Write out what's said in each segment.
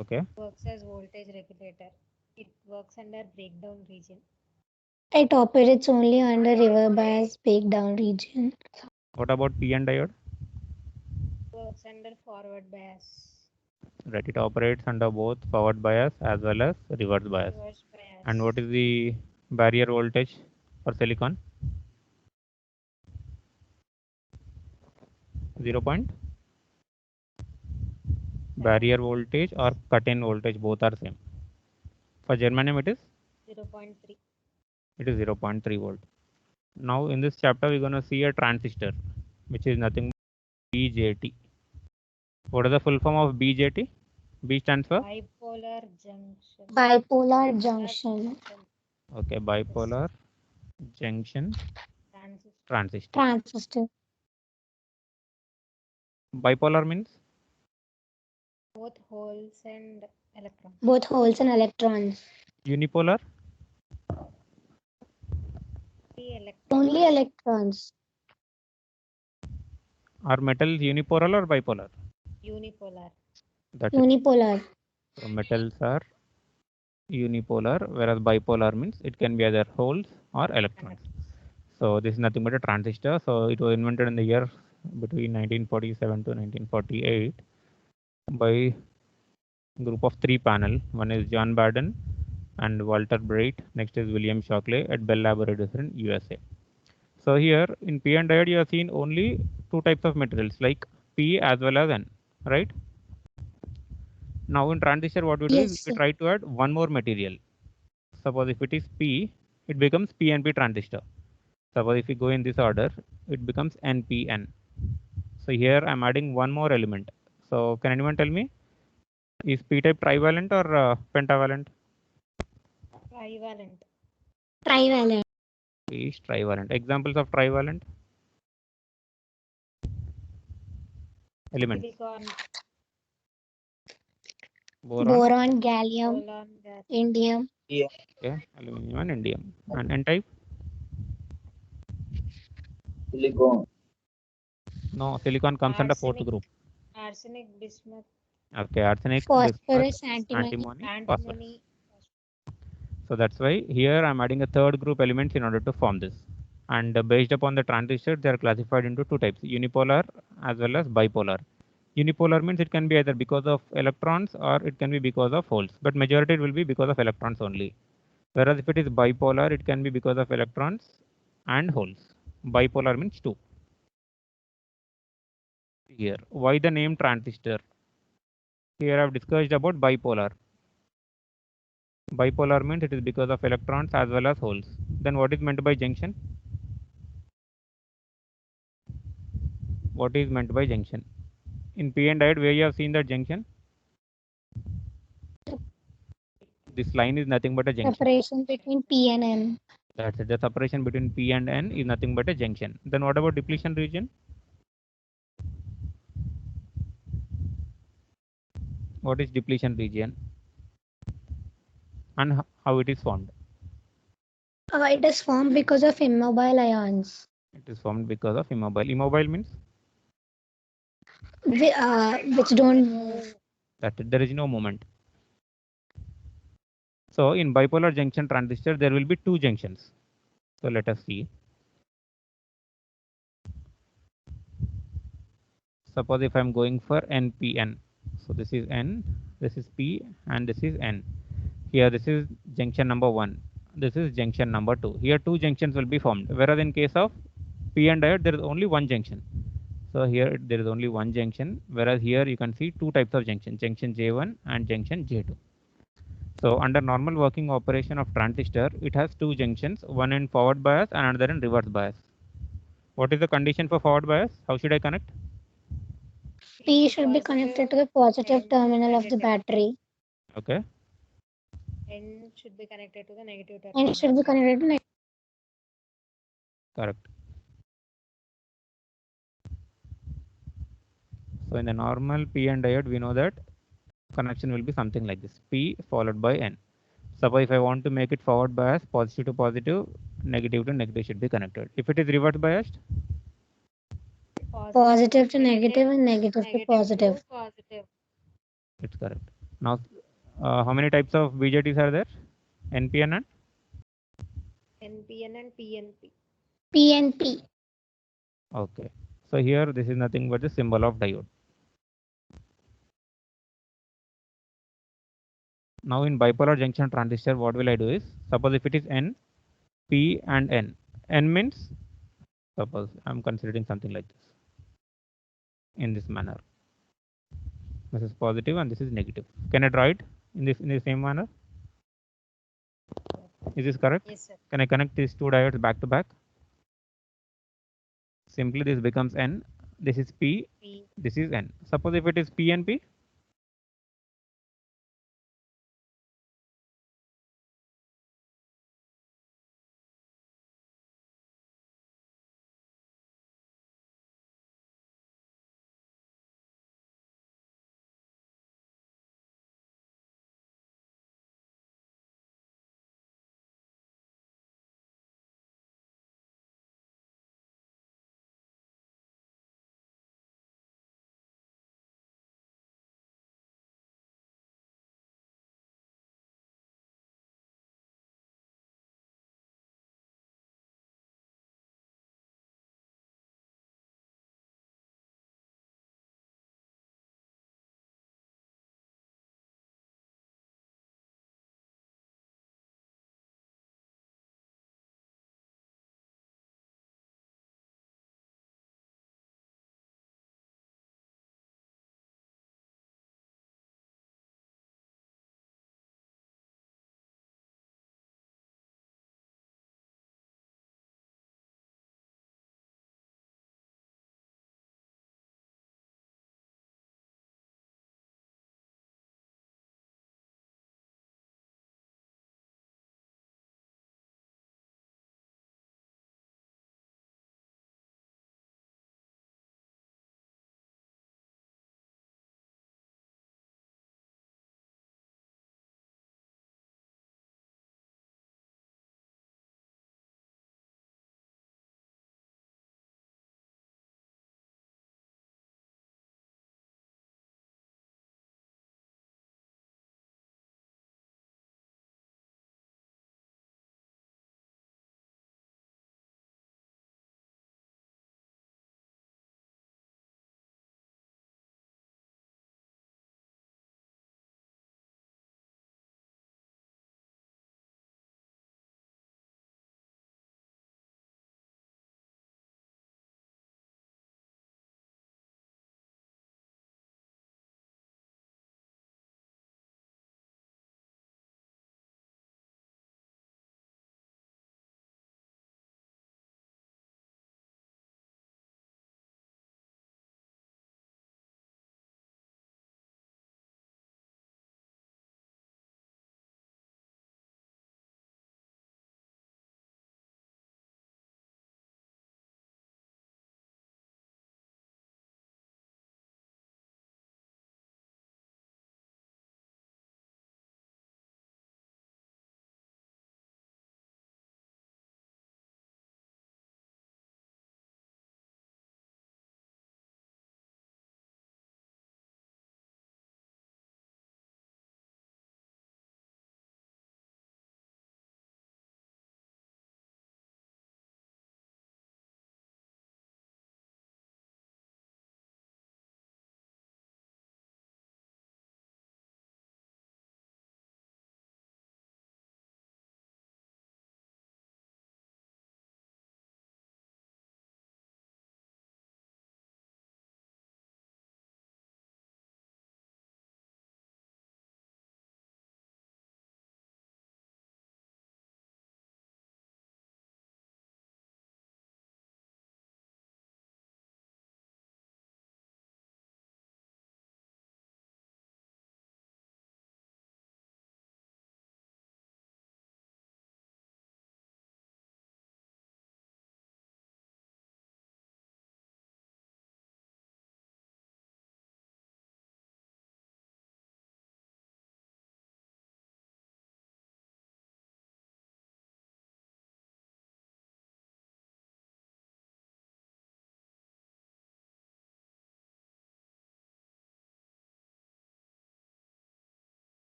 Okay. Works as voltage regulator. It works under breakdown region. It operates only under river bias breakdown region. What about PN diode? Works under forward bias. Right, it operates under both forward bias as well as reverse bias. Reverse And bias. what is the barrier voltage for silicon? 0 point. Barrier voltage or cut-in voltage, both are same. For germanium it is 0.3. 0 0.3 volt. Now in this chapter we're going to see a transistor, which is nothing but BJT. What is the full form of BJT? B stands for Bipolar junction. Bipolar junction. okay, Yes. bipolar junction Transistor. transistor. Transistor. Bipolar means Both holes and electrons. Both holes and electrons. unipolar. The electrons. Only electrons. Are metals unipolar or bipolar? Unipolar. That's it. Unipolar. So metals are unipolar, whereas bipolar means it can be either holes or electrons. So this is nothing but a transistor. So it was invented in the year between 1947 to 1948 by a group of three panel. One is John Barden and Walter Bright. Next is William Shockley at Bell Laboratories in USA. So here in PN diode you have seen only two types of materials like P as well as N, right? Now in transistor what we do is Yes. we try to add one more material. Suppose if it is P, it becomes PNP transistor. Suppose if we go in this order, it becomes NPN. So here I'm adding one more element. So can anyone tell me, is P-type trivalent or pentavalent? Trivalent. Trivalent. P is trivalent. Examples of trivalent elements: Silicon. boron, Boron, gallium, Boron gas. indium. Yeah. okay, aluminum and indium. And N-type? Silicon. No, silicon comes under fourth Arsenic. group. Arsenic. Bismuth. Okay, arsenic, bismuth, Phosphorus, antimony. antimony, phosphorus. Antimony. So that's why here I'm adding a third group elements in order to form this. And based upon the transistor, they are classified into two types: unipolar as well as bipolar. Unipolar means it can be either because of electrons or it can be because of holes, but majority it will be because of electrons only. Whereas if it is bipolar, it can be because of electrons and holes. Bipolar means two. Here, why the name transistor? Here I've discussed about bipolar. Bipolar means it is because of electrons as well as holes. Then what is meant by junction? What is meant by junction? In p-n diode, where you have seen that junction? This line is nothing but a junction. Separation between P and N. That's it. The separation between P and N is nothing but a junction. Then what about depletion region? What is depletion region and how it is formed? It is formed because of immobile ions. It is formed because of immobile. Immobile means Which don't move. that there is no movement. So in bipolar junction transistor, there will be two junctions. So let us see. Suppose if I'm going for NPN. So this is N, this is P, and this is N. Here this is junction number 1. This is junction number 2. Here two junctions will be formed. Whereas in case of PN diode, there is only one junction. So here there is only one junction. Whereas here you can see two types of junction, junction J1 and junction J2. So under normal working operation of transistor, it has two junctions, one in forward bias and another in reverse bias. What is the condition for forward bias? How should I connect? P should be connected to the positive and terminal of the negative. battery. Okay. N should be connected to the negative And terminal. it should be connected to Correct. So in the normal p-n diode, we know that connection will be something like this: P followed by N. Suppose if I want to make it forward bias, positive to positive, negative to negative should be connected. If it is reverse biased, positive to negative and negative to positive. Positive. it's correct. Now, how many types of BJTs are there? NPN and NPN and PNP. PNP. okay. So here this is nothing but the symbol of diode. Now in bipolar junction transistor, what will I do is, suppose if it is N, P and N. N means, suppose I'm considering something like this, in this manner. This is positive and this is negative. Can I draw it in the same manner? Is this correct? Yes, sir. Can I connect these two diodes back to back? Simply this becomes N. This is P. P. This is N. Suppose if it is P and P,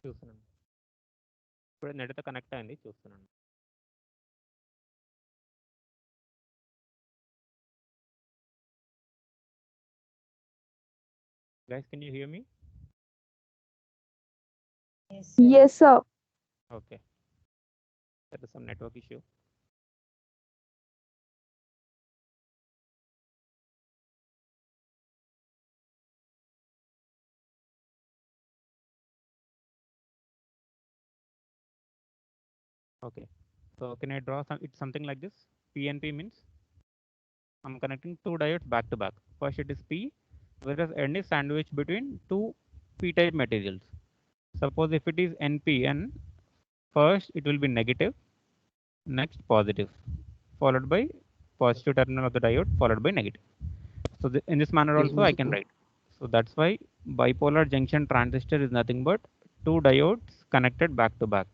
చూస్తున్నాను. ఇప్పుడు నెట్తో connect అయింది, చూస్తున్నాను. Guys, can you hear me? Yes, sir. Yes, sir. Okay. There is some network issue. Okay. So can I draw it's something like this? PNP means I'm connecting two diodes back to back. First it is P, whereas N is sandwiched between two P-type materials. Suppose if it is NPN, first it will be negative, next positive, followed by positive terminal of the diode, followed by negative. So in this manner also I can write. So that's why bipolar junction transistor is nothing but two diodes connected back to back.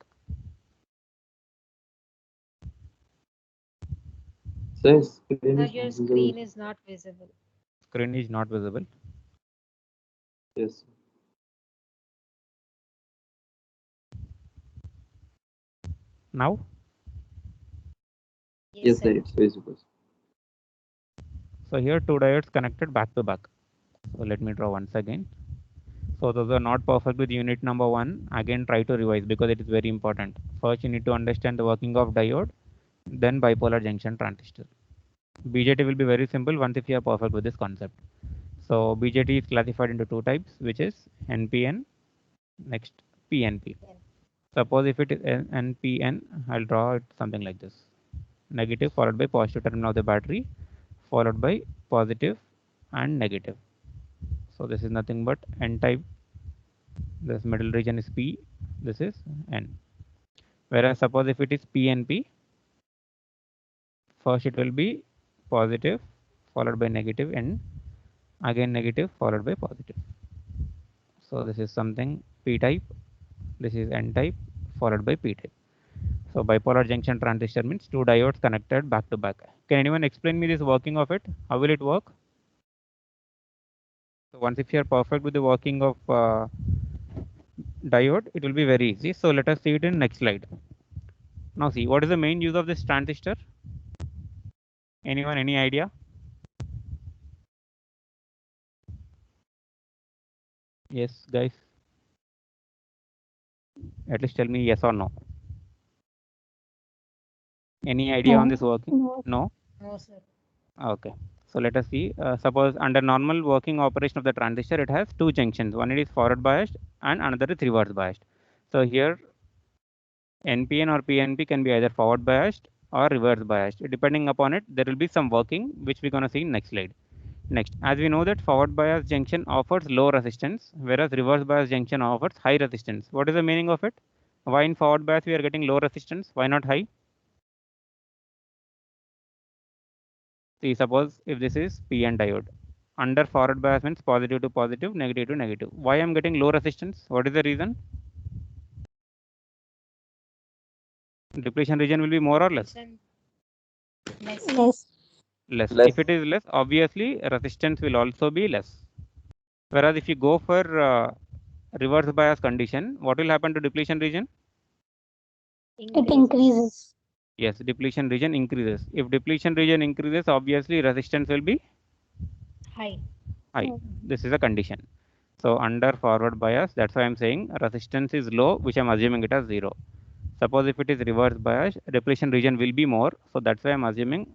Sir, Sir, your screen is not visible. Screen is not visible. Yes. Now? Yes, sir, it's visible. So here two diodes connected back to back. So let me draw once again. So those are not perfect with unit number 1. Again try to revise because it is very important. First you need to understand the working of diode, then bipolar junction transistor. BJT will be very simple once if you are perfect with this concept. So BJT is classified into two types, which is NPN, next PNP. Suppose if it is NPN, I'll draw it something like this. Negative followed by positive terminal of the battery, followed by positive and negative. So this is nothing but N type. This middle region is P, this is N. Whereas suppose if it is PNP, first it will be positive followed by negative and again negative followed by positive. So this is something P type, this is N type followed by P type. So bipolar junction transistor means two diodes connected back to back. Can anyone explain me this working of it? How will it work? So once if you are perfect with the working of diode, it will be very easy. So let us see it in next slide. Now see, what is the main use of this transistor? Anyone, any idea? Yes, guys. At least tell me yes or no. Any idea on this working? No? No, sir. Okay. So let us see. Suppose under normal working operation of the transistor, it has two junctions. One is forward biased and another is reverse biased. So here NPN or PNP can be either forward biased or reverse biased. Depending upon it, there will be some working which we're going to see in next slide. Next, as we know that forward bias junction offers low resistance, whereas reverse bias junction offers high resistance. What is the meaning of it? Why in forward bias we are getting low resistance? Why not high? See, suppose if this is PN diode. Under forward bias means positive to positive, negative to negative. Why I'm getting low resistance? What is the reason? Depletion region will be more or less? Less. Less. Less. Less. If it is less, obviously resistance will also be less. Whereas if you go for reverse bias condition, what will happen to depletion region? It increases. Yes, depletion region increases. If depletion region increases, obviously resistance will be High. high. This is a condition. So under forward bias, that's why I'm saying resistance is low, which I'm assuming it as 0. Suppose if it is reverse bias, depletion region will be more. So that's why I'm assuming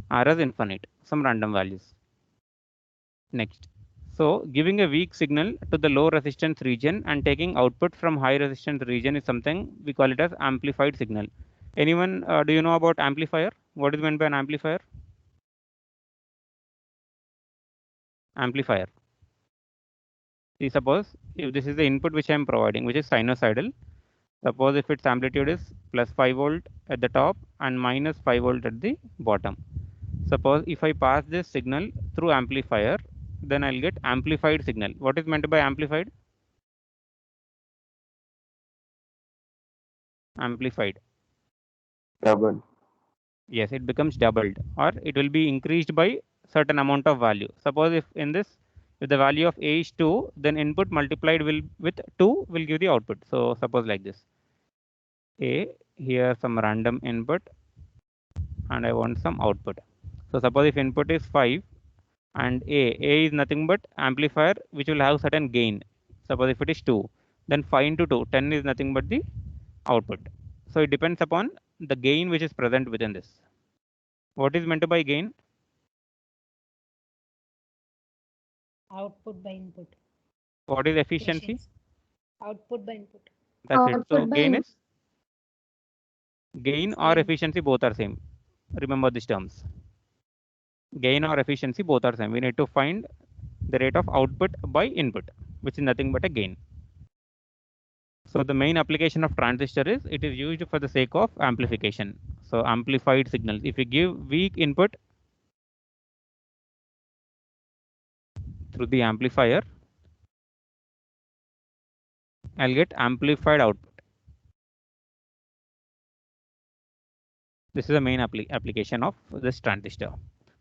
R as infinite, some random values. Next. So giving a weak signal to the low resistance region and taking output from high resistance region is something we call it as amplified signal. Anyone, do you know about amplifier? What is meant by an amplifier? Amplifier. See, suppose if this is the input which I am providing, which is sinusoidal. Suppose if its amplitude is plus 5 volt at the top and minus 5 volt at the bottom. Suppose if I pass this signal through amplifier, then I'll get amplified signal. What is meant by amplified? Amplified. Double. Yes, it becomes doubled or it will be increased by certain amount of value. Suppose if in this If the value of A is 2, then input multiplied with 2 will give the output. So suppose like this. A, here some random input, and I want some output. So suppose if input is 5 and A is nothing but amplifier which will have certain gain. Suppose if it is 2, then 5 into 2, 10 is nothing but the output. So it depends upon the gain which is present within this. What is meant by gain? Output by input. What is efficiency? Output by input. That's it. So Output by gain input. is gain or Same. efficiency, both are same. Remember these terms. Gain or efficiency, both are same. We need to find the rate of output by input, which is nothing but a gain. So the main application of transistor is it is used for the sake of amplification. So amplified signals. If you give weak input through the amplifier, I'll get amplified output. This is the main application of this transistor.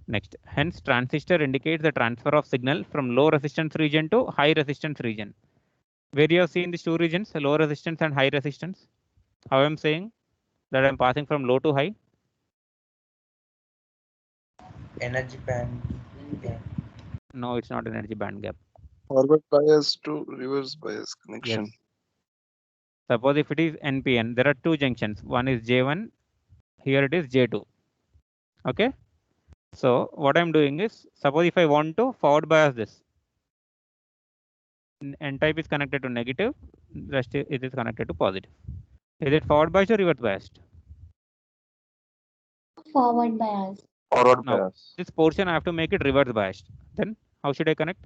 Next, hence transistor indicates the transfer of signal from low resistance region to high resistance region. Where you have seen these two regions, low resistance and high resistance. How I'm saying that I'm passing from low to high? Energy band gap. No, it's not energy band gap. Forward bias to reverse bias connection. Yes. Suppose if it is NPN, there are two junctions. One is J1, here it is J2. Okay. So what I'm doing is, suppose if I want to forward bias this, N type is connected to negative, rest it is connected to positive. Is it forward biased or reverse biased? Forward bias. Forward Now, bias. this portion I have to make it reverse biased. Then how should I connect?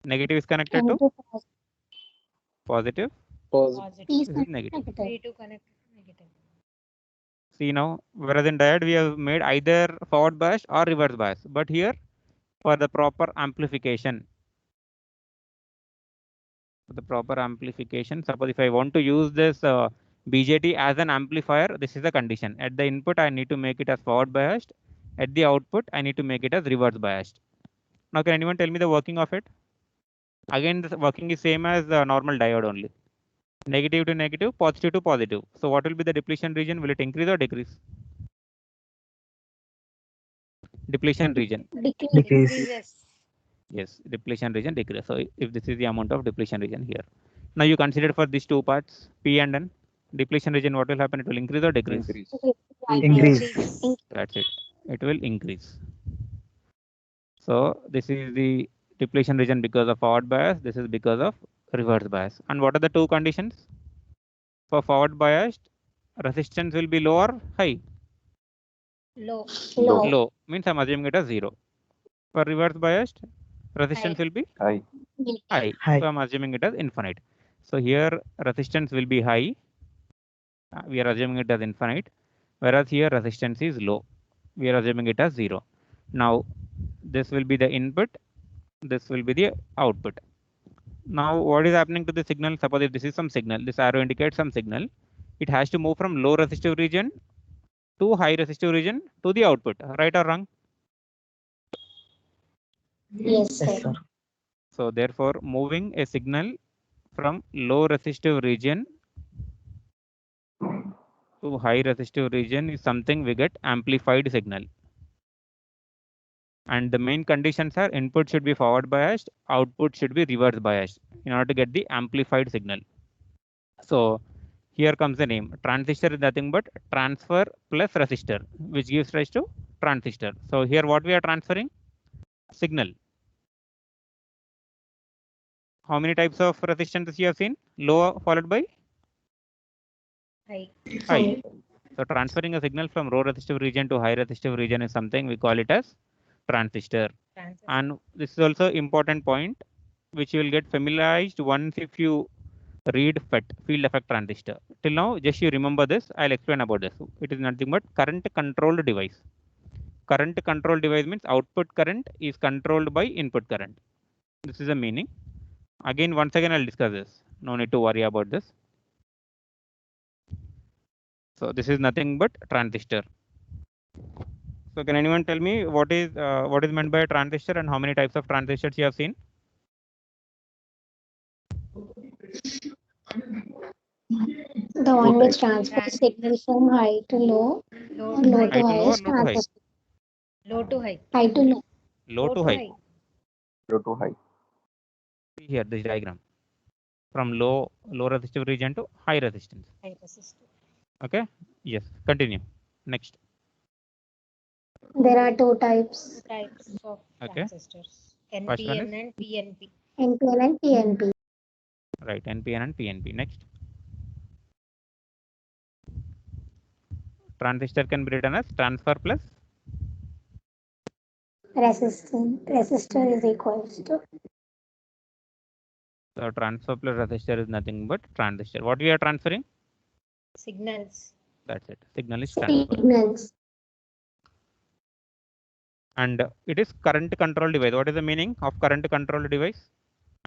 Negative is connected to Negative bias. positive. Positive. P is This is negative. negative. P2 connect negative. See now, whereas in diode we have made either forward bias or reverse bias, but here for the proper amplification, suppose if I want to use this BJT as an amplifier, this is the condition. At the input, I need to make it as forward biased. At the output, I need to make it as reverse biased. Now, can anyone tell me the working of it? Again, the working is same as the normal diode only. Negative to negative, positive to positive. So what will be the depletion region? Will it increase or decrease? Depletion region. Decrease. Decreases. Yes, depletion region decrease. So if this is the amount of depletion region here. Now you consider for these two parts, P and N, depletion region, what will happen? It will increase or decrease? Increase. That's it. It will increase. So this is the depletion region because of forward bias. This is because of reverse bias. And what are the two conditions? For forward biased, resistance will be low or high? Low. Low means I'm assuming it as 0. For reverse biased, resistance will be High. high. So I'm assuming it as infinite. So here resistance will be high. We are assuming it as infinite. Whereas here resistance is low. We are assuming it as 0. Now this will be the input. This will be the output. Now what is happening to the signal? Suppose if this is some signal, this arrow indicates some signal. It has to move from low resistive region to high resistive region to the output. Right or wrong? Yes, sir. So therefore, moving a signal from low resistive region to high resistive region is something we get amplified signal. And the main conditions are input should be forward biased, output should be reverse biased in order to get the amplified signal. So here comes the name. Transistor is nothing but transfer plus resistor, which gives rise to transistor. So here what we are transferring? Signal. How many types of resistance you have seen? Low followed by High. high. So transferring a signal from low resistive region to high resistive region is something we call it as transistor. And this is also important point which you will get familiarized once if you read FET, field effect transistor. Till now, just you remember this. I'll explain about this. It is nothing but current controlled device. Current controlled device means output current is controlled by input current. This is the meaning. Again, once again, I'll discuss this. No need to worry about this. So this is nothing but transistor. So can anyone tell me what is meant by a transistor and how many types of transistors you have seen? The one which transfers signal from high to low Low or to low high. to High to high low or is low to high? transistor. Low to high. High to low. Low to high. Low to high. See here this diagram. From low resistive region to high resistance. High resistor. Okay. Yes. Continue. Next. There are two types, Types of Okay. transistors. First one is NPN and PNP. NPN and PNP. right. NPN and PNP. Next. Transistor can be written as transfer plus Resistance. Resistor is equals to so transfer plus resistor is nothing but transistor. What we are transferring? Signals. That's it. Signal is transferred. signals. And it is current control device. What is the meaning of current control device?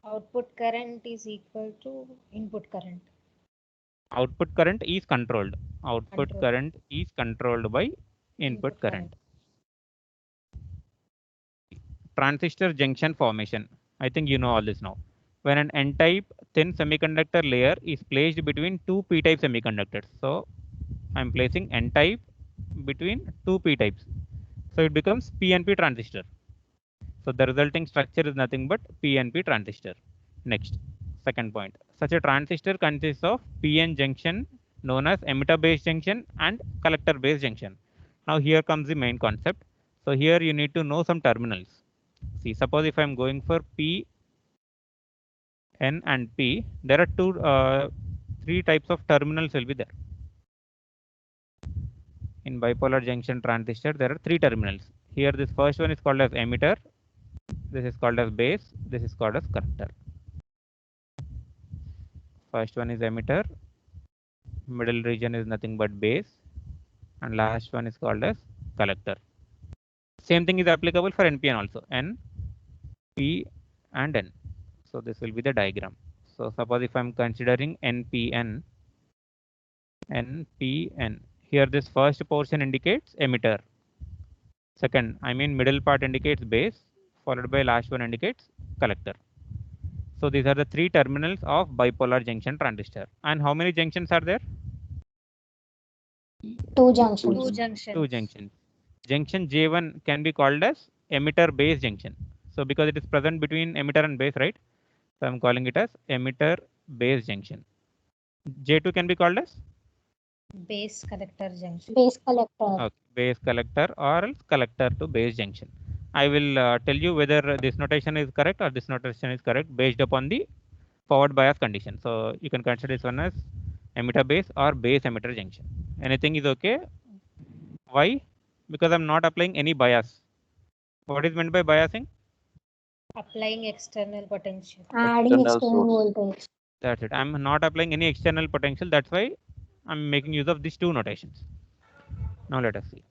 Output current is equal to input current. Output current is controlled. Output Control. current is controlled by input current. Transistor junction formation. I think you know all this now. When an N-type thin semiconductor layer is placed between two P-type semiconductors. So I'm placing N-type between two P-types. So it becomes PNP transistor. So the resulting structure is nothing but PNP transistor. Next, second point. Such a transistor consists of PN junction known as emitter base junction and collector base junction. Now here comes the main concept. So here you need to know some terminals. See, suppose if I'm going for P, N and P, there are three types of terminals will be there. In bipolar junction transistor, there are three terminals. Here this first one is called as emitter, this is called as base, this is called as collector. First one is emitter, middle region is nothing but base, and last one is called as collector. Same thing is applicable for NPN also, N, P and N. So this will be the diagram. So suppose if I'm considering NPN, NPN, here this first portion indicates emitter. Second, I mean middle part indicates base, followed by last one indicates collector. So these are the three terminals of bipolar junction transistor. And how many junctions are there? Two junctions. Two junctions. Two junctions. Junction J1 can be called as emitter base junction. So because it is present between emitter and base, right? So I'm calling it as emitter base junction. J2 can be called as Base collector junction. Base collector. okay, base collector or else collector to base junction. I will tell you whether this notation is correct or this notation is correct based upon the forward bias condition. So you can consider this one as emitter base or base emitter junction. Anything is okay. Why? Because I'm not applying any bias. What is meant by biasing? Applying external potential. Adding External external source. voltage. That's it. I'm not applying any external potential. That's why I'm making use of these two notations. Now let us see.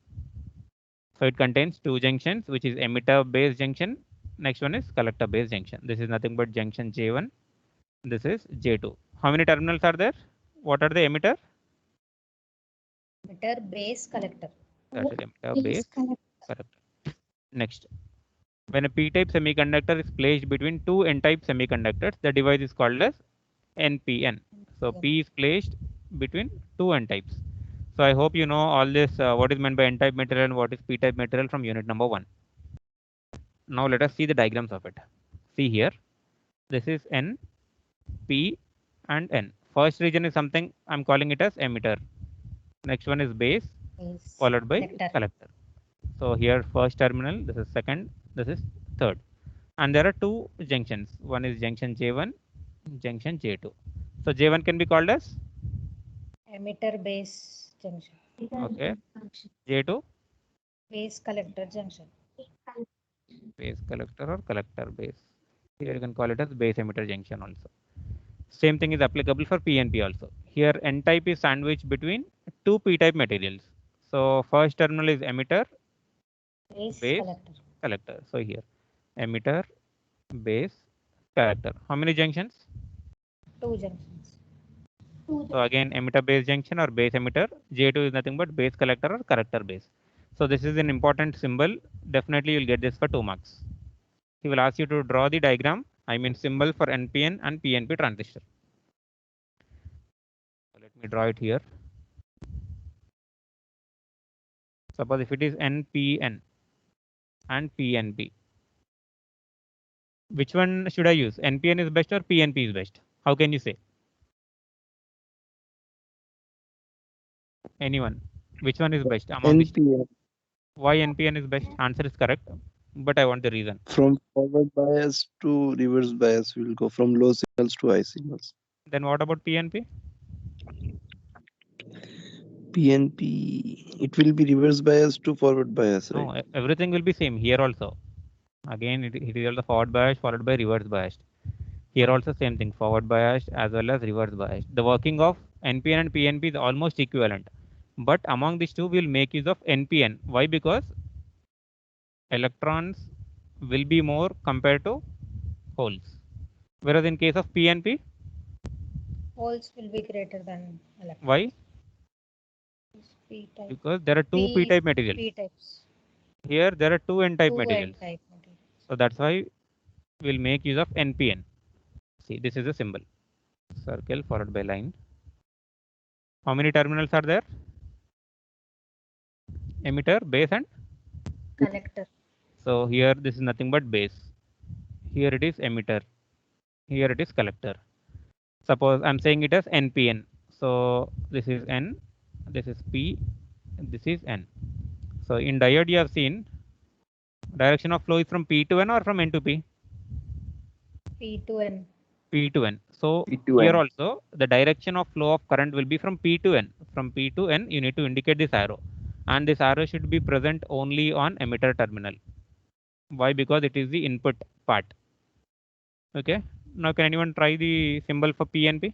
So it contains two junctions, which is emitter base junction. Next one is collector base junction. This is nothing but junction J1. This is J2. How many terminals are there? What are the emitter? Emitter, base, collector. That's it. Emitter base collector. collector. Next. When a p-type semiconductor is placed between two n-type semiconductors, the device is called as NPN. So P is placed between two n-types. So I hope you know all this, what is meant by n-type material and what is p-type material from unit number 1. Now let us see the diagrams of it. See here, this is N, P and N. First region is something I'm calling it as emitter. Next one is base, Base. followed by Collector. collector. So here first terminal, this is second, this is third. And there are two junctions. One is junction J1, junction J2. So J1 can be called as Emitter, base junction. okay. J2 Base collector junction. base collector or collector base. Here you can call it as base emitter junction also. Same thing is applicable for PNP also. Here N-type is sandwiched between two P-type materials. So first terminal is emitter, Base, base, collector. collector. So here emitter, base, collector. How many junctions? Two junctions. So again emitter base junction or base emitter. J2 is nothing but base collector or collector base. So this is an important symbol. Definitely you'll get this for 2 marks. He will ask you to draw the diagram, I mean symbol for NPN and PNP transistor. So let me draw it here. Suppose if it is NPN and PNP, which one should I use? NPN is best or PNP is best? How can you say? Anyone? Which one is best among these two? NPN Why NPN is best? Answer is correct, but I want the reason. from forward bias to reverse bias will go from low signals to high signals. Then what about PNP? PNP, it will be reverse bias to forward bias, right? No, everything will be same here also. Again, it is also forward bias followed by reverse biased. Here also same thing, forward biased as well as reverse biased. The working of NPN and PNP is almost equivalent. But among these two, we'll make use of NPN. Why? Because electrons will be more compared to holes. Whereas in case of PNP, Holes will be greater than electrons. why? P type. Because there are two P-type materials. P types. Here there are two N-type Two materials. N-type materials. So that's why we'll make use of NPN. See, this is a symbol. Circle followed by line. How many terminals are there? Emitter, base and Collector. so here this is nothing but base. Here it is emitter. Here it is collector. Suppose I'm saying it as NPN. So this is N, this is P, this is N. So in diode you have seen direction of flow is from P to N or from N to P? P to N. P to N. So P to here N. also the direction of flow of current will be from P to N. From P to N you need to indicate this arrow. And this arrow should be present only on emitter terminal. Why? Because it is the input part. Okay. Now can anyone try the symbol for PNP?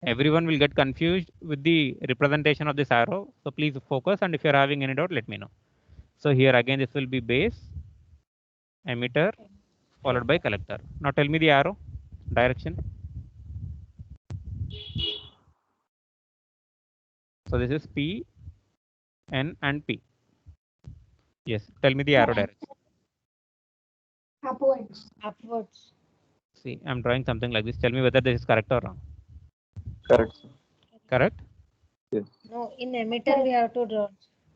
Everyone will get confused with the representation of this arrow. So please focus, and if you're having any doubt, let me know. So here again this will be base, emitter, followed by collector. Now tell me the arrow direction. So this is P, N and P. Yes, tell me the arrow direction. Upwards. Upwards. See, I'm drawing something like this. Tell me whether this is correct or wrong. Correct. Correct? No, in emitter we have to draw.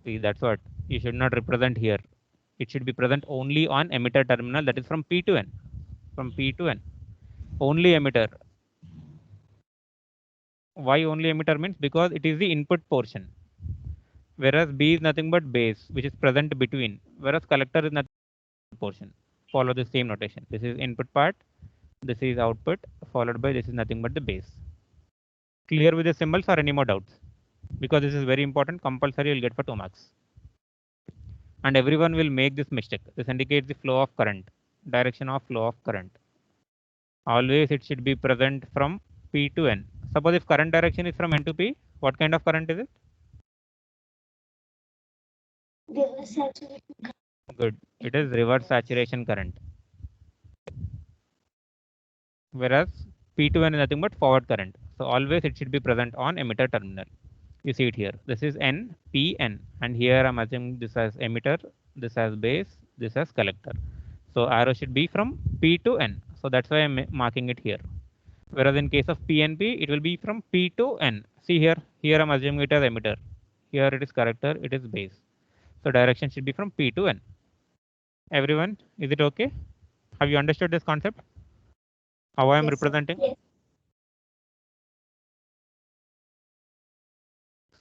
See, that's what you should not represent here. It should be present only on emitter terminal, that is from P to N. From P to N. Only emitter. Why only emitter means? Because it is the input portion. Whereas B is nothing but base, which is present between. Whereas collector is nothing but portion. Follow the same notation. This is input part. This is output, followed by this is nothing but the base. Clear with the symbols or any more doubts? Because this is very important, compulsory you'll get for 2 marks. And everyone will make this mistake. This indicates the flow of current, direction of flow of current. Always it should be present from P to N. Suppose if current direction is from N to P, what kind of current is it? Good. It is reverse saturation current. Whereas P to N is nothing but forward current. So always it should be present on emitter terminal. You see it here. This is N, P, N. And here I'm assuming this as emitter, this as base, this as collector. So arrow should be from P to N. So that's why I'm marking it here. Whereas in case of PNP, it will be from P to N. See here, here I'm assuming it as emitter. Here it is collector, it is base. So direction should be from P to N. Everyone, is it okay? Have you understood this concept? How I am Yes, sir. representing? Yes.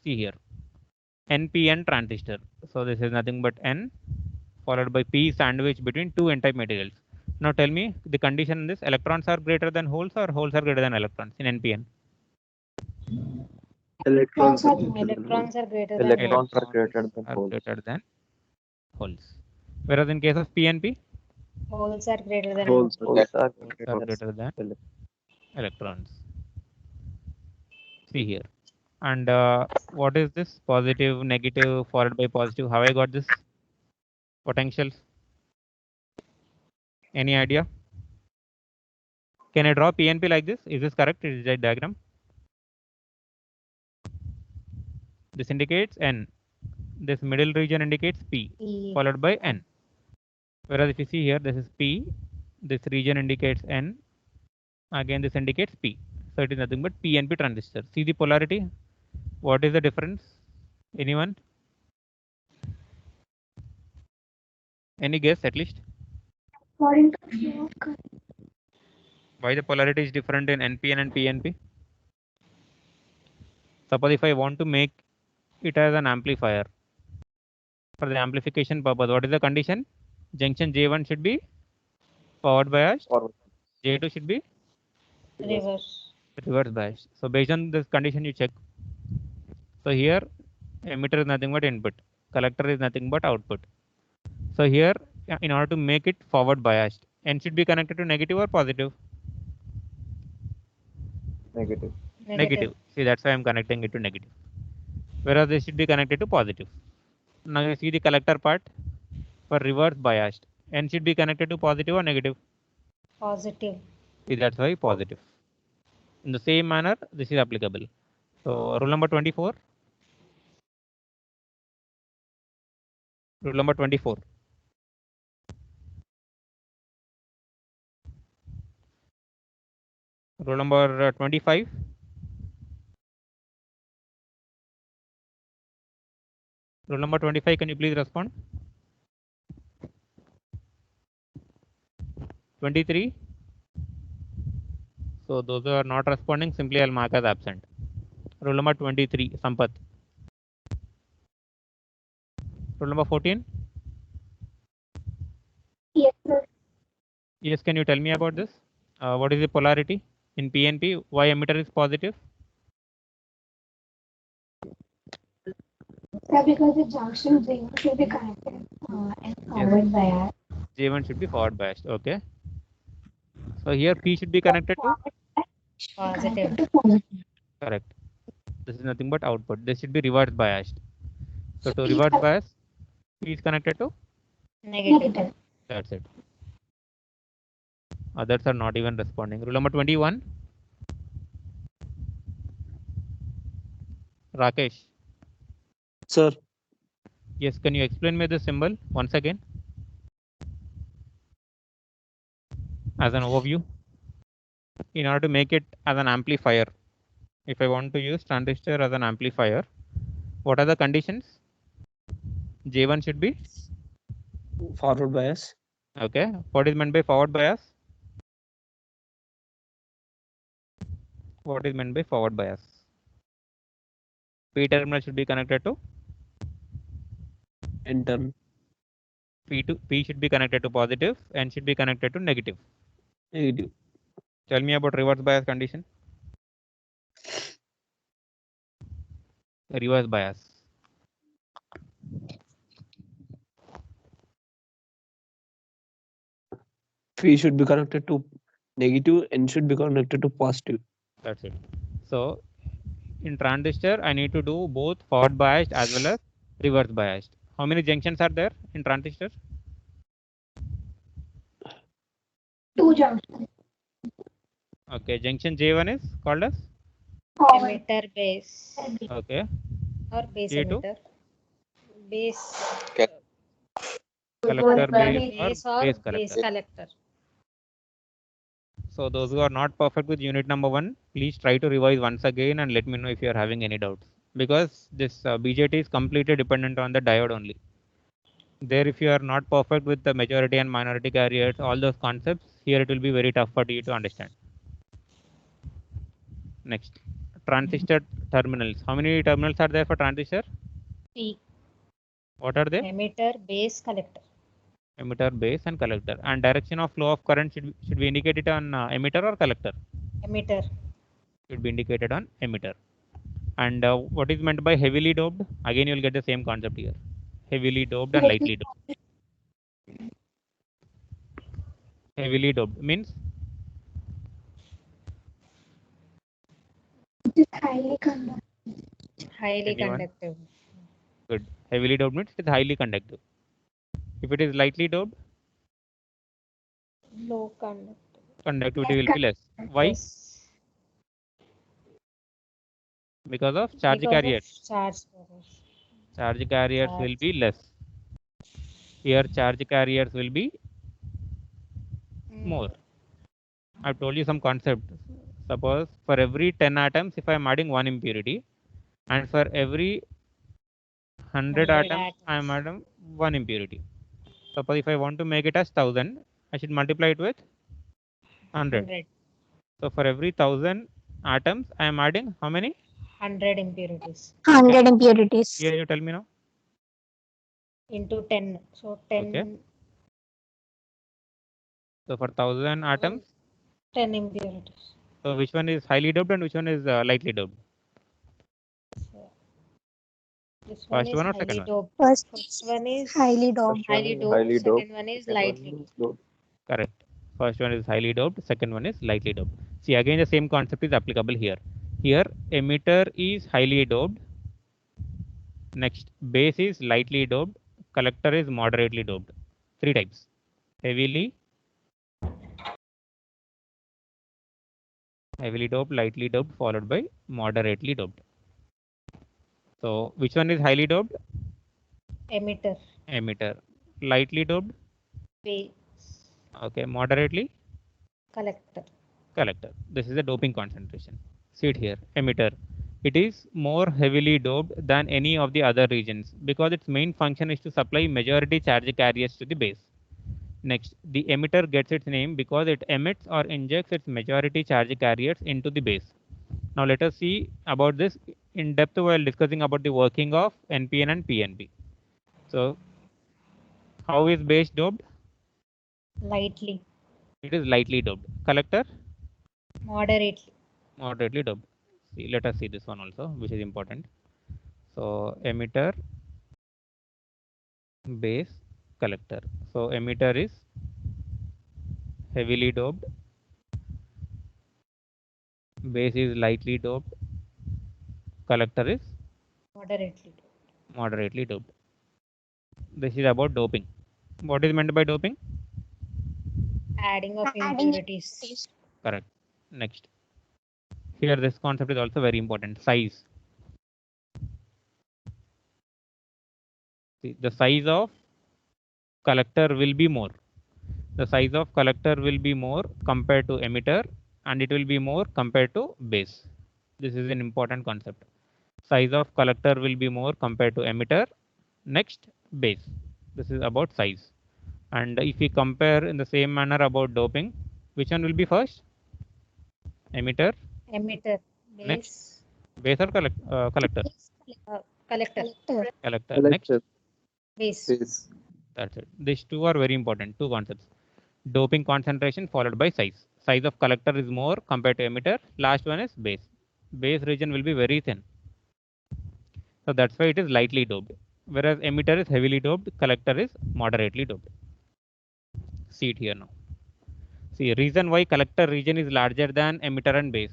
See here, NPN transistor. So this is nothing but N followed by P sandwich between two N-type materials. Now tell me the condition in this: electrons are greater than holes or holes are greater than electrons in NPN? Electrons are Electrons are greater than Electrons holes. are greater than Are holes. greater than holes. Whereas in case of PNP, Holes are greater than holes. Holes are holes are greater greater than than electrons. See here. And what is this? Positive, negative, followed by positive. How I got this? Potentials. Any idea? Can I draw PNP like this? Is this correct? Is that diagram? This indicates N. this middle region indicates P P. followed by N. Whereas if you see here, this is P, this region indicates N, again this indicates P. So it is nothing but PNP transistor. See the polarity? What is the difference? Anyone? Any guess at least? According to flow of current. Why the polarity is different in NPN and PNP? Suppose if I want to make it as an amplifier, for the amplification purpose, what is the condition? Junction J1 should be forward biased, Forward. J2 should be Reverse. reverse biased. So based on this condition, you check. So here, emitter is nothing but input, collector is nothing but output. So here, in order to make it forward biased, N should be connected to negative or positive? Negative. Negative. See, that's why I'm connecting it to negative. Whereas this should be connected to positive. Now you see the collector part for reverse biased. N should be connected to positive or negative? Positive. See, that's why positive. In the same manner, this is applicable. So rule number 24. Rule number 24. Rule number 25. Rule number 25, can you please respond? 23. So those who are not responding, simply I'll mark as absent. Rule number 23, Sampath. Rule number 14. Yes, sir. Yes, can you tell me about this? What is the polarity in PNP? Why emitter is positive? Sir, because the junction J1 should be connected and forward bias. J1 should be forward biased. Okay. So here P should be connected to? Positive. Connected to positive. Correct. This is nothing but output. This should be reverse biased. So to P reverse is bias, P is connected to? Negative. negative. That's it. Others are not even responding. Rule number 21. Rakesh. Sir, Yes, can you explain me the symbol once again? As an overview. In order to make it as an amplifier, if I want to use transistor as an amplifier, what are the conditions? J1 should be? forward bias. Okay. What is meant by forward bias? What is meant by forward bias? P terminal should be connected to? N term. P should be connected to positive, N should be connected to negative. Negative. Tell me about reverse bias condition. Reverse bias. P should be connected to negative, N should be connected to positive. That's it. So in transistor, I need to do both forward biased as well as reverse biased. How many junctions are there in transistor? Two junctions. Okay, junction J1 is called as? Forward. Emitter base. Okay. Or base J2? emitter. Base. Collector base or Base or base base collector. collector. So those who are not perfect with unit number 1, please try to revise once again and let me know if you are having any doubts. Because this BJT is completely dependent on the diode only. There, if you are not perfect with the majority and minority carriers, all those concepts, here it will be very tough for you to understand. Next, transistor terminals. How many terminals are there for transistor? P. What are they? Emitter base collector. Emitter, base, and collector. And direction of flow of current should be indicated on emitter or collector? Emitter. Should be indicated on emitter. And what is meant by heavily doped? Again, you will get the same concept here. Heavily doped and lightly doped. Heavily doped means It is highly conductive. Highly Anyone? conductive. good. Heavily doped means it is highly conductive. If it is lightly doped, Low conductive. conductivity will be less. Why? Yes. Because of charge Because carriers. of charge carriers. Charge carriers will be less. Here charge carriers will be more. I've told you some concept. Suppose for every 10 atoms, if I'm adding one impurity, and for every 100 atoms, I'm adding one impurity. Suppose if I want to make it as 1000, I should multiply it with 100. So for every 1000 atoms, I am adding how many? 100 impurities 100 impurities. Here you tell me now. into 10. So 10, Okay. So for 1000 atoms, 10 impurities. so which one is highly doped and which one is lightly doped? This one First is one or highly second one? doped. First First one is highly doped. highly doped. Second one is lightly doped. Correct. First one is highly doped, second one is lightly doped. See, again the same concept is applicable here. Here emitter is highly doped. Next, base is lightly doped, collector is moderately doped. Three types. Heavily doped, lightly doped, followed by moderately doped. So which one is highly doped? Emitter. Emitter. Lightly doped? Base. Okay. Moderately? Collector. Collector. This is the doping concentration. See it here. Emitter. It is more heavily doped than any of the other regions because its main function is to supply majority charge carriers to the base. Next, the emitter gets its name because it emits or injects its majority charge carriers into the base. Now let us see about this in depth while discussing about the working of NPN and PNP. So how is base doped? Lightly. It is lightly doped. Collector? Moderately. Moderately doped. See, let us see this one also, which is important. So emitter, base, collector. So emitter is heavily doped, base is lightly doped, collector is moderately doped. This is about doping. What is meant by doping? Adding of Adding impurities. Correct. Next. Here this concept is also very important. Size. See, the size of collector will be more. The size of collector will be more compared to emitter and it will be more compared to base. This is an important concept. Size of collector will be more compared to emitter. Next, base. This is about size. And if we compare in the same manner about doping, which one will be first? Emitter. Emitter. Base. Next. Base or collector? Collector. Collector. Next. Base. That's it. These two are very important, two concepts. Doping concentration followed by size. Size of collector is more compared to emitter. Last one is base. Base region will be very thin. So that's why it is lightly doped. Whereas emitter is heavily doped, collector is moderately doped. See it here now. See, reason why collector region is larger than emitter and base.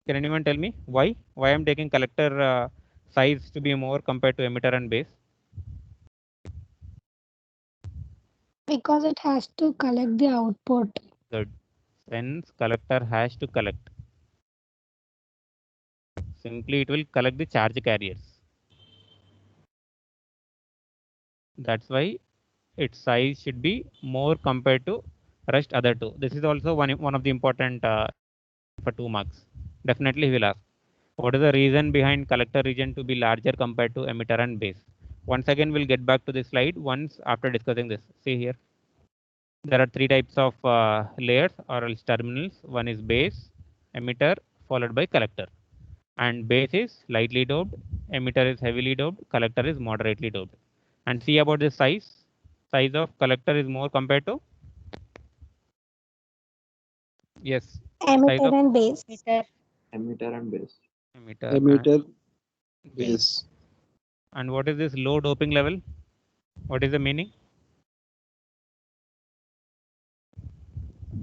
Can anyone tell me why? Why I'm taking collector size to be more compared to emitter and base? Because it has to collect the output. Good. Since collector has to collect. Simply it will collect the charge carriers. That's why its size should be more compared to rest other two. This is also one of the important for 2 marks. Definitely he will ask. What is the reason behind collector region to be larger compared to emitter and base? Once again, we'll get back to this slide once after discussing this. See here. There are 3 types of layers or else terminals. One is base, emitter, followed by collector. And base is lightly doped, emitter is heavily doped, collector is moderately doped. And see about the size. Size of collector is more compared to? Yes. Emitter and base. Emitter and base. Emitter, base. And what is this low doping level? What is the meaning?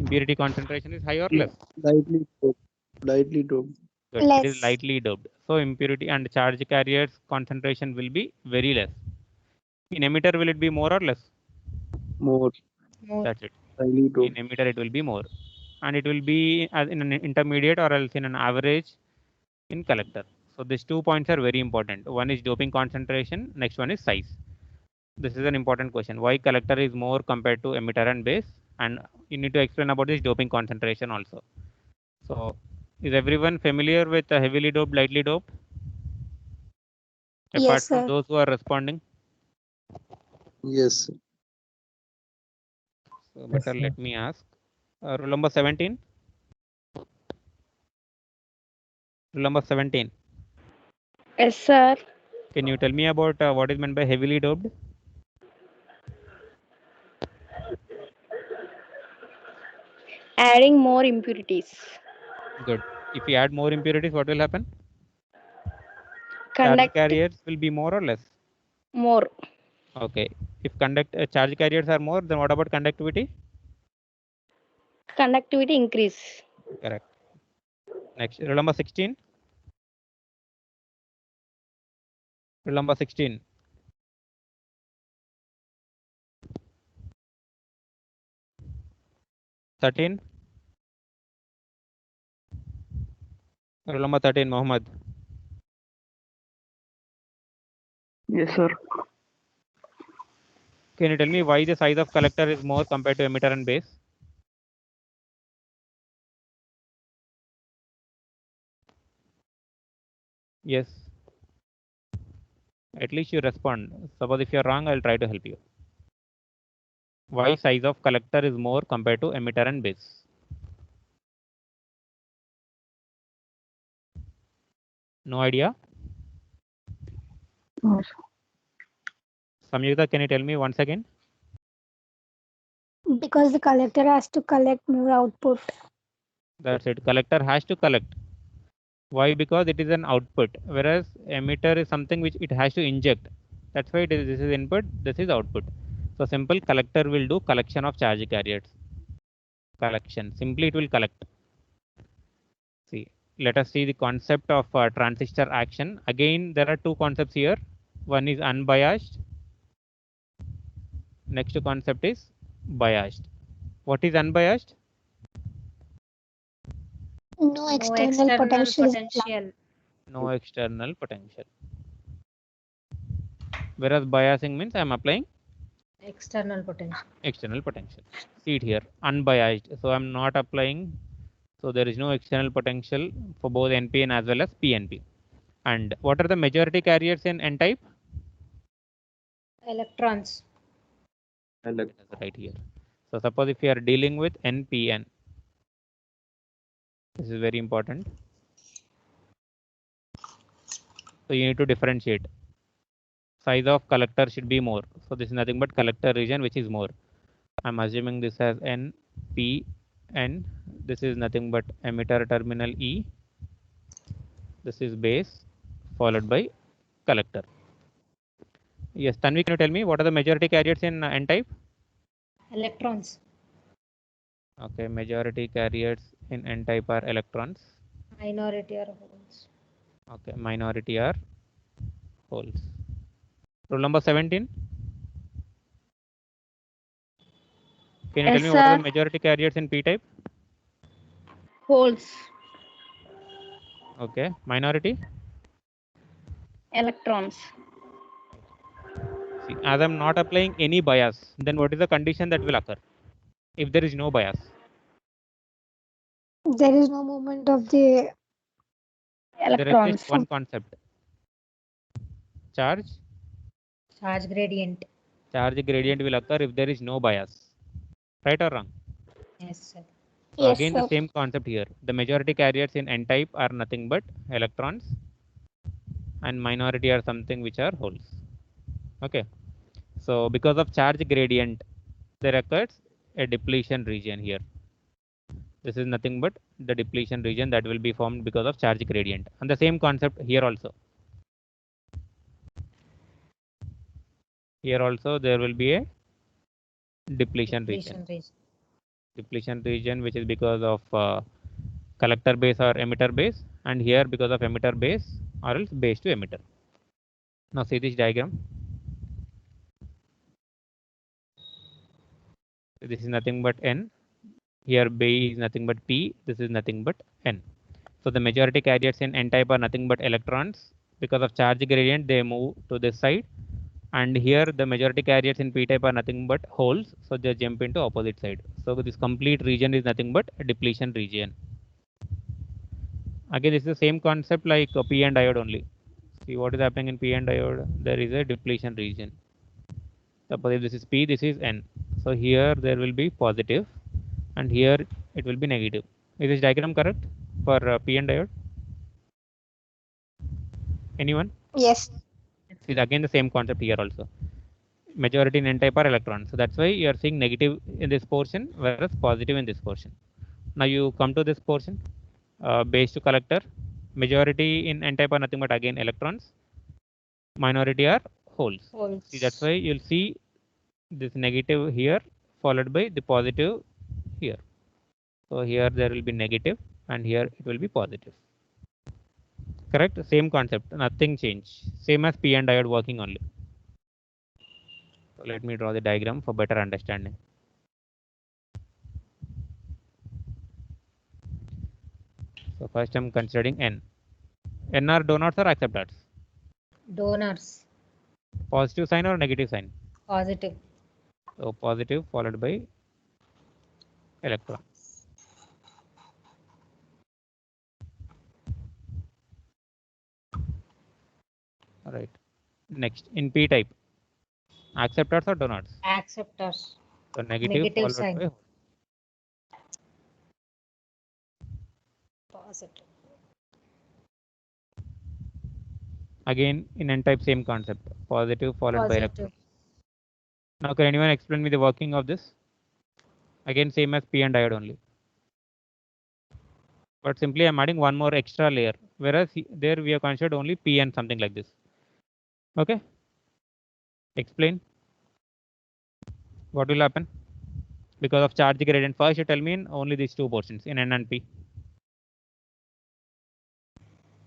Impurity concentration is high or less? Lightly doped. Lightly doped. Good. It is Less. lightly doped. So impurity and charge carriers concentration will be very less. In emitter, will it be more or less? More. That's it. Highly In doped. emitter, it will be more. And it will be as in an intermediate or else in an average in collector. So these 2 points are very important. One is doping concentration, next one is size. This is an important question. Why collector is more compared to emitter and base? And you need to explain about this doping concentration also. So is everyone familiar with heavily doped, lightly doped? Apart Yes, from sir. those who are responding. Yes, sir. So better let me ask. Rule number 17. Rule number 17. Yes, sir. Can you tell me about what is meant by heavily doped? Adding more impurities. Good. If you add more impurities, what will happen? Charge Conduct carriers will be more or less? more. Okay. If charge carriers are more, then what about conductivity? Conductivity increase. Correct. Next, rule number 16. Rule number 16. Rule number 13, Mohammed. Yes, sir. Can you tell me why the size of collector is more compared to emitter and base? Yes. At least you respond. Suppose if you're wrong, I'll try to help you. Why size of collector is more compared to emitter and base? No idea? No, sir. Samyukta, can you tell me once again? Because the collector has to collect more output. That's it. Collector has to collect. Why? Because it is an output, whereas emitter is something which it has to inject. That's why this is input, this is output. So simple collector will do collection of charge carriers. Collection. Simply it will collect. See, let us see the concept of transistor action. Again, there are two concepts here. One is unbiased. Next concept is biased. What is unbiased? No No external external potential is applied. potential. No external potential. Whereas biasing means I am applying External potential. external potential. See it here, unbiased. So I'm not applying. So there is no external potential for both NPN as well as PNP. And what are the majority carriers in N-type? Electrons. Elect- That's right here. So suppose if you are dealing with NPN, this is very important. So you need to differentiate. Size of collector should be more. So this is nothing but collector region which is more. I'm assuming this as N, P, N. This is nothing but emitter terminal E. This is base followed by collector. Yes, Tanvi, can you tell me what are the majority carriers in N-type? Electrons. Okay, majority carriers in N-type are electrons. Minority are holes. Okay, minority are holes. Rule number 17. Can you Yes, tell me what are sir. the majority carriers in P-type? Holes. Okay, minority. Electrons. See, as I'm not applying any bias, then what is the condition that will occur? If there is no bias, There is no movement of the there exists Electrons. one concept. Charge Charge gradient. gradient will occur if there is no bias. Right or wrong? Yes, sir. So yes, again, sir. the same concept here. The majority carriers in N-type are nothing but electrons, and minority are something which are holes. Okay. So because of charge gradient, there occurs a depletion region here. This is nothing but the depletion region that will be formed because of charge gradient. And the same concept here also. Here also there will be a depletion region. Depletion region which is because of collector base or emitter base, and here because of emitter base or else base to emitter. Now see this diagram. This is nothing but N. Here B is nothing but P. This is nothing but N. So the majority carriers in n-type are nothing but electrons. Because of charge gradient, they move to this side. And here the majority carriers in p-type are nothing but holes, so they jump into opposite side. So this complete region is nothing but a depletion region. Again, this is the same concept like p-n diode only. See what is happening in p-n diode? There is a depletion region. Suppose if this is p, this is n. So here there will be positive, and here it will be negative. Is this diagram correct for p-n diode? Anyone? Yes. It's again the same concept here also. Majority in n-type are electrons. So that's why you are seeing negative in this portion, whereas positive in this portion. Now you come to this portion, base to collector. Majority in n-type are nothing but again electrons. Minority are holes. See, that's why you'll see this negative here followed by the positive here. So here there will be negative and here it will be positive. Correct? Same concept, nothing change. Same as p-n diode working only. So let me draw the diagram for better understanding. So first I'm considering n. N are donors or acceptors? Donors. Positive sign or negative sign? Positive. So positive followed by electron. All right. Next, in p type, acceptors or donors? Acceptors. So negative Negative followed sign. by Positive. again in n type same concept, positive followed by electron. Positive. Now can anyone explain me the working of this? Again same as p-n diode only. But simply I'm adding one more extra layer, whereas there we have considered only p-n something like this. Okay. Explain. What will happen? Because of charge gradient, first you tell me in only these two portions in n and p.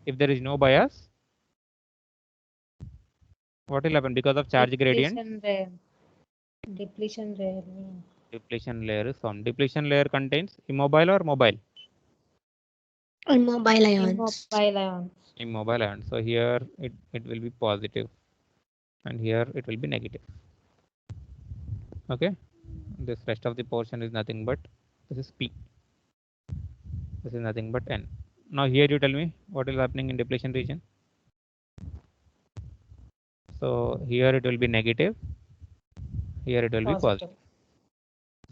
If there is no bias, what will happen? Because of charge gradient, Depletion rare. depletion layer is formed. Depletion layer contains immobile or mobile? Immobile ions. Immobile ions. Immobile ions. So here it will be positive and here it will be negative. Okay. This rest of the portion is nothing but this is p. This is nothing but n. Now here you tell me what is happening in depletion region. So here it will be negative. Here it will be positive.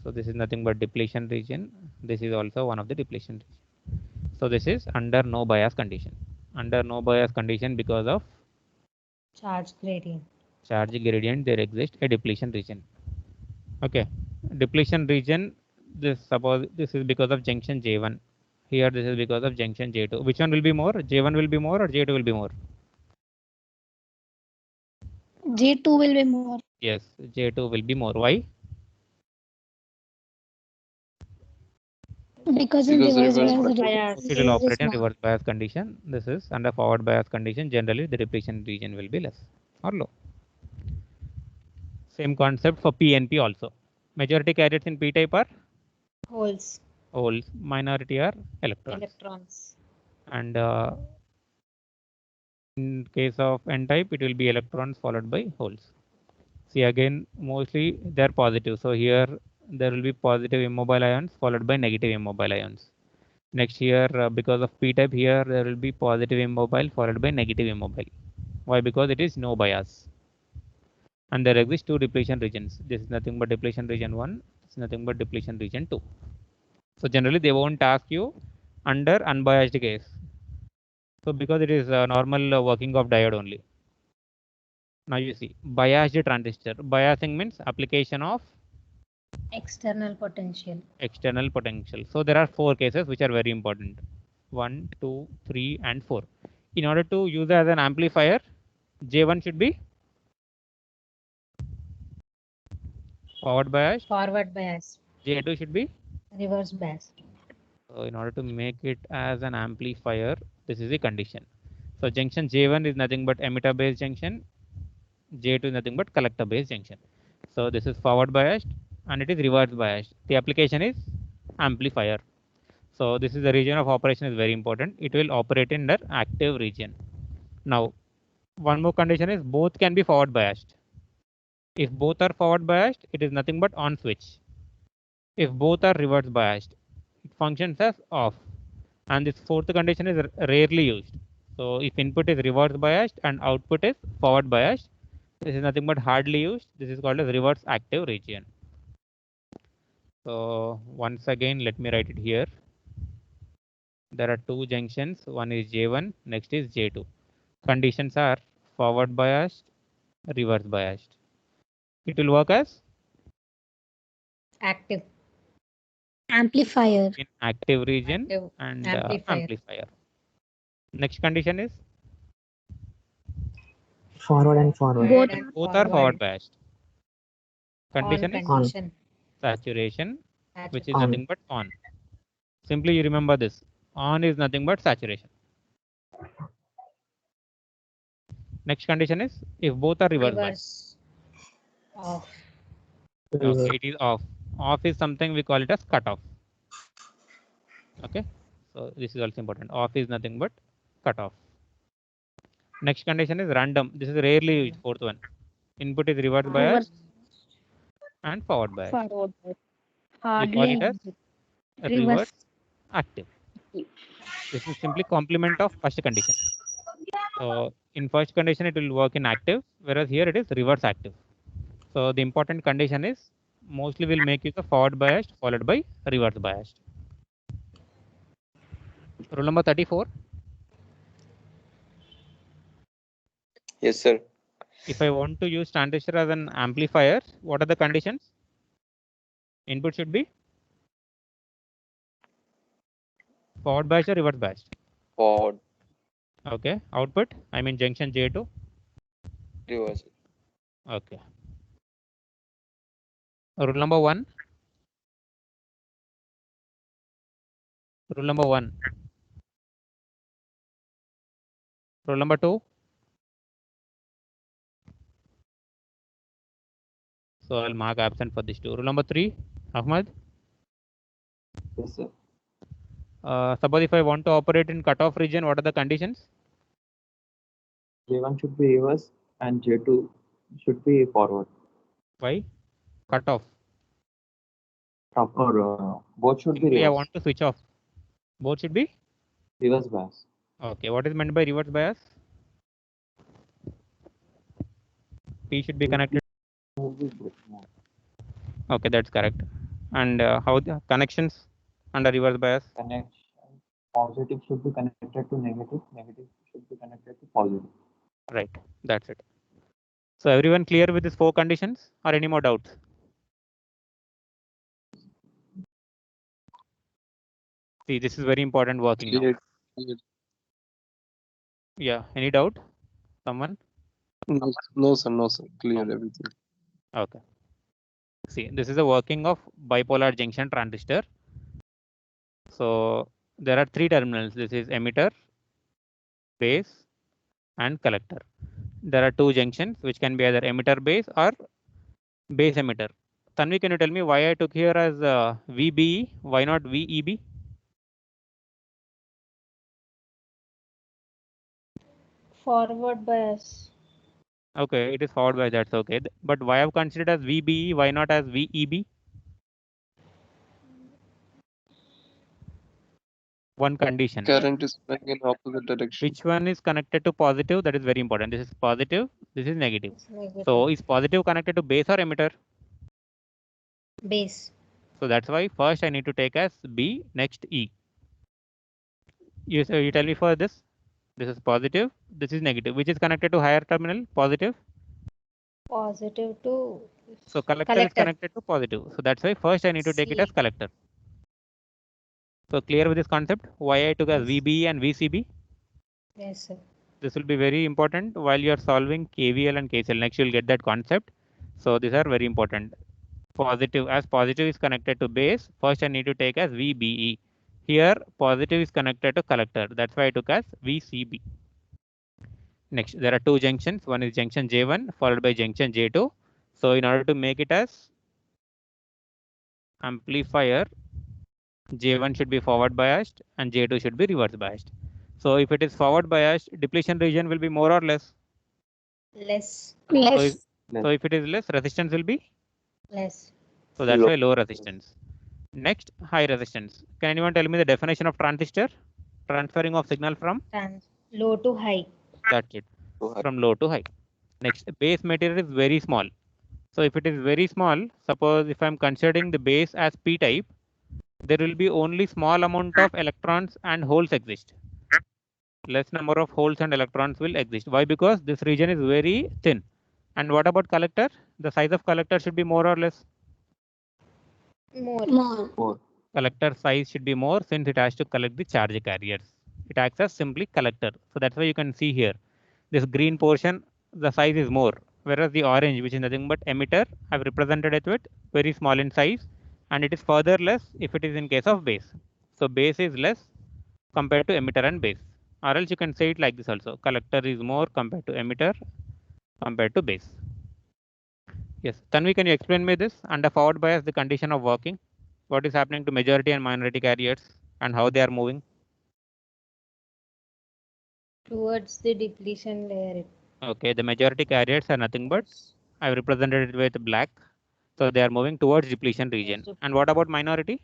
So this is nothing but depletion region. This is also one of the depletion region. So this is under no bias condition. Under no bias condition because of Charge gradient. Charge gradient, there exists a depletion region. Okay, depletion region. This suppose this is because of junction J1. Here this is because of junction J2. Which one will be more? J1 will be more or J2 will be more? J2 will be more. Yes, J2 will be more. Why? Because in Because reverse reverse bias, It will operate in is reverse bias condition. This is under forward bias condition. Generally, the depletion region will be less or low. Same concept for P and P also. Majority carriers in P type are Holes. holes. Minority are electrons. Electrons. And in case of N type, it will be electrons followed by holes. See again, mostly they are positive. So here there will be positive immobile ions followed by negative immobile ions. Next here, because of p type, here there will be positive immobile followed by negative immobile. Why? Because it is no bias. And there exist two depletion regions. This is nothing but depletion region 1. This is nothing but depletion region 2. So generally they won't ask you under unbiased case. So because it is a normal working of diode only. Now you see biased transistor. Biasing means application of External potential. external potential. So there are 4 cases which are very important. 1, 2, 3 and 4. In order to use as an amplifier, J1 should be forward bias. Forward bias. J2 should be. Reverse bias. So in order to make it as an amplifier, this is the condition. So junction J1 is nothing but emitter based junction. J2 is nothing but collector based junction. So this is forward biased and it is reverse biased. The application is amplifier. So this is the region of operation is very important. It will operate in the active region. Now, one more condition is both can be forward biased. If both are forward biased, it is nothing but on switch. If both are reverse biased, it functions as off. And this fourth condition is rarely used. So if input is reverse biased and output is forward biased, this is nothing but hardly used. This is called as reverse active region. So once again, let me write it here. There are two junctions. One is J1, next is J2. Conditions are forward biased, reverse biased. It will work as Active. Amplifier. in active region Active and amplifier. amplifier. Next condition is Forward and forward. Both and both are forward biased. Condition On is condition. saturation, which is On. nothing but on. Simply you remember this. On is nothing but saturation. Next condition is if both are reverse biased. Reverse. Off. Okay, it is off. Off is something we call it as cutoff. Okay, so this is also important. Off is nothing but cutoff. Next condition is random. This is rarely used. Fourth one. Input is reverse biased and forward biased. Forward. We call it as reverse active. This is simply complement of first condition. So in first condition it will work in active, whereas here it is reverse active. So the important condition is mostly will make use of forward biased followed by reverse biased. Rule number 34. Yes, sir. If I want to use transistor as an amplifier, what are the conditions? Input should be forward biased or reverse biased? Forward, Okay. Output, I mean junction J2. reverse. Okay. Rule number 1. Rule number 1. Rule number 2. So I'll mark absent for this 2. Rule number 3. Ahmad. Yes, sir. Suppose if I want to operate in cutoff region, what are the conditions? J1 should be reverse and J2 should be forward. Why? Cutoff. Or both should be Simply I reverse. want to switch off. Both should be? Reverse bias. Okay. What is meant by reverse bias? P should be connected. Okay, that's correct. And how the connections under reverse bias? Connection. Positive should be connected to negative. Negative should be connected to positive. Right. That's it. So everyone clear with these 4 conditions or any more doubts? See, this is very important working now. Clear, clear. Yeah. Any doubt? Someone? No, sir. No, sir. Clear No. everything. Okay. See, this is the working of bipolar junction transistor. So there are 3 terminals. This is emitter, base, and collector. There are 2 junctions which can be either emitter base or base emitter. Tanvi, can you tell me why I took here as VBE? Why not VEB? Forward bias. Okay, it is forward bias. That's okay. But why I've considered as VBE? Why not as VEB? One condition. Current is flowing in opposite direction. Which one is connected to positive? That is very important. This is positive. This is negative. It's negative. So is positive connected to base or emitter? Base. So that's why first I need to take as B, next E. You tell me for this. This is positive. This is negative. Which is connected to higher terminal? Positive. Positive to So collector is connected to positive. So that's why first I need to take it as C. collector. So clear with this concept? Why I took as Yes. VBE and VCB? Yes, sir. This will be very important while you are solving KVL and KCL. Next you will get that concept. So these are very important. Positive, as positive is connected to base, first I need to take as VBE. Here positive is connected to collector. That's why I took as VCB. Next, there are 2 junctions. One is junction J1 followed by junction J2. So in order to make it as amplifier, J1 should be forward biased and J2 should be reverse biased. So if it is forward biased, depletion region will be more or less. Less. Less. So if it is less, resistance will be. Less. So that's Low. why low resistance. Next, high resistance. Can anyone tell me the definition of transistor? Transferring of signal from. Low to high. That's it. Too high. From low to high. Next, base material is very small. So if it is very small, suppose if I'm considering the base as p type, there will be only small amount of electrons and holes exist. Less number of holes and electrons will exist. Why? Because this region is very thin. And what about collector? The size of collector should be more or less. More. More. Collector size should be more since it has to collect the charge carriers. It acts as simply collector. So that's why you can see here, this green portion, the size is more. Whereas the orange, which is nothing but emitter, I've represented it with very small in size, and it is further less if it is in case of base. So base is less compared to emitter and base. Or else you can say it like this also. Collector is more compared to emitter compared to base. Yes, Tanvi, can you explain me this? Under forward bias, the condition of working. What is happening to majority and minority carriers and how they are moving? Towards the depletion layer. Okay, the majority carriers are nothing but, I've represented it with black. So they are moving towards depletion region. And what about minority?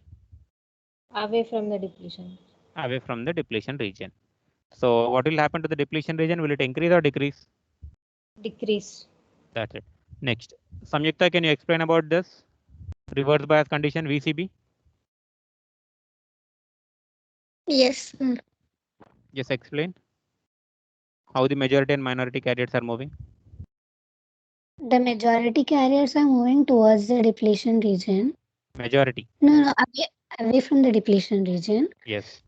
Away from the depletion. Away from the depletion region. So what will happen to the depletion region? Will it increase or decrease? Decrease. That's it. Next, Samyukta, can you explain about this reverse bias condition VCB? Yes, sir. Just explain how the majority and minority carriers are moving. The majority carriers are moving towards the depletion region. Majority. No, away from the depletion region. Yes.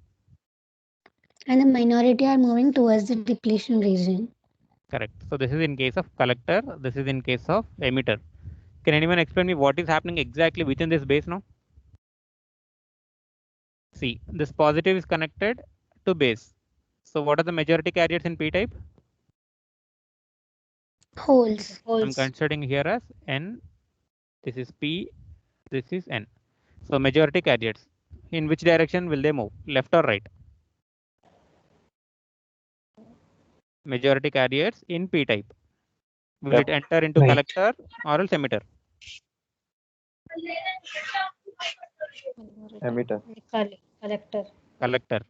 And the minority are moving towards the depletion region. Correct. So this is in case of collector. This is in case of emitter. Can anyone explain me what is happening exactly within this base now? See, this positive is connected to base. So what are the majority carriers in p-type? Holes. I'm considering here as n. This is p. This is n. So majority carriers. In which direction will they move? Left or right? Majority carriers in p-type. Will it enter into Right. collector or else emitter? Emitter. Collector. Collector.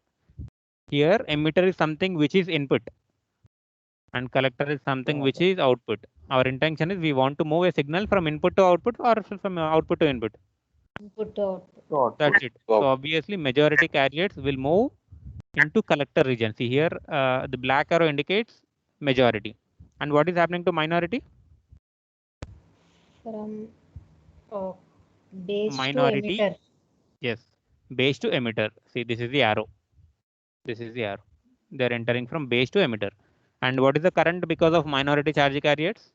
Here emitter is something which is input and collector is something which is output. Our intention is we want to move a signal from input to output or from output to input. Input to output. Short. That's it. So obviously majority carriers will move into collector region. See here, the black arrow indicates majority. And what is happening to minority? From base Minority. to emitter. Yes, base to emitter. See, this is the arrow. This is the arrow. They're entering from base to emitter. And what is the current because of minority charge carriers?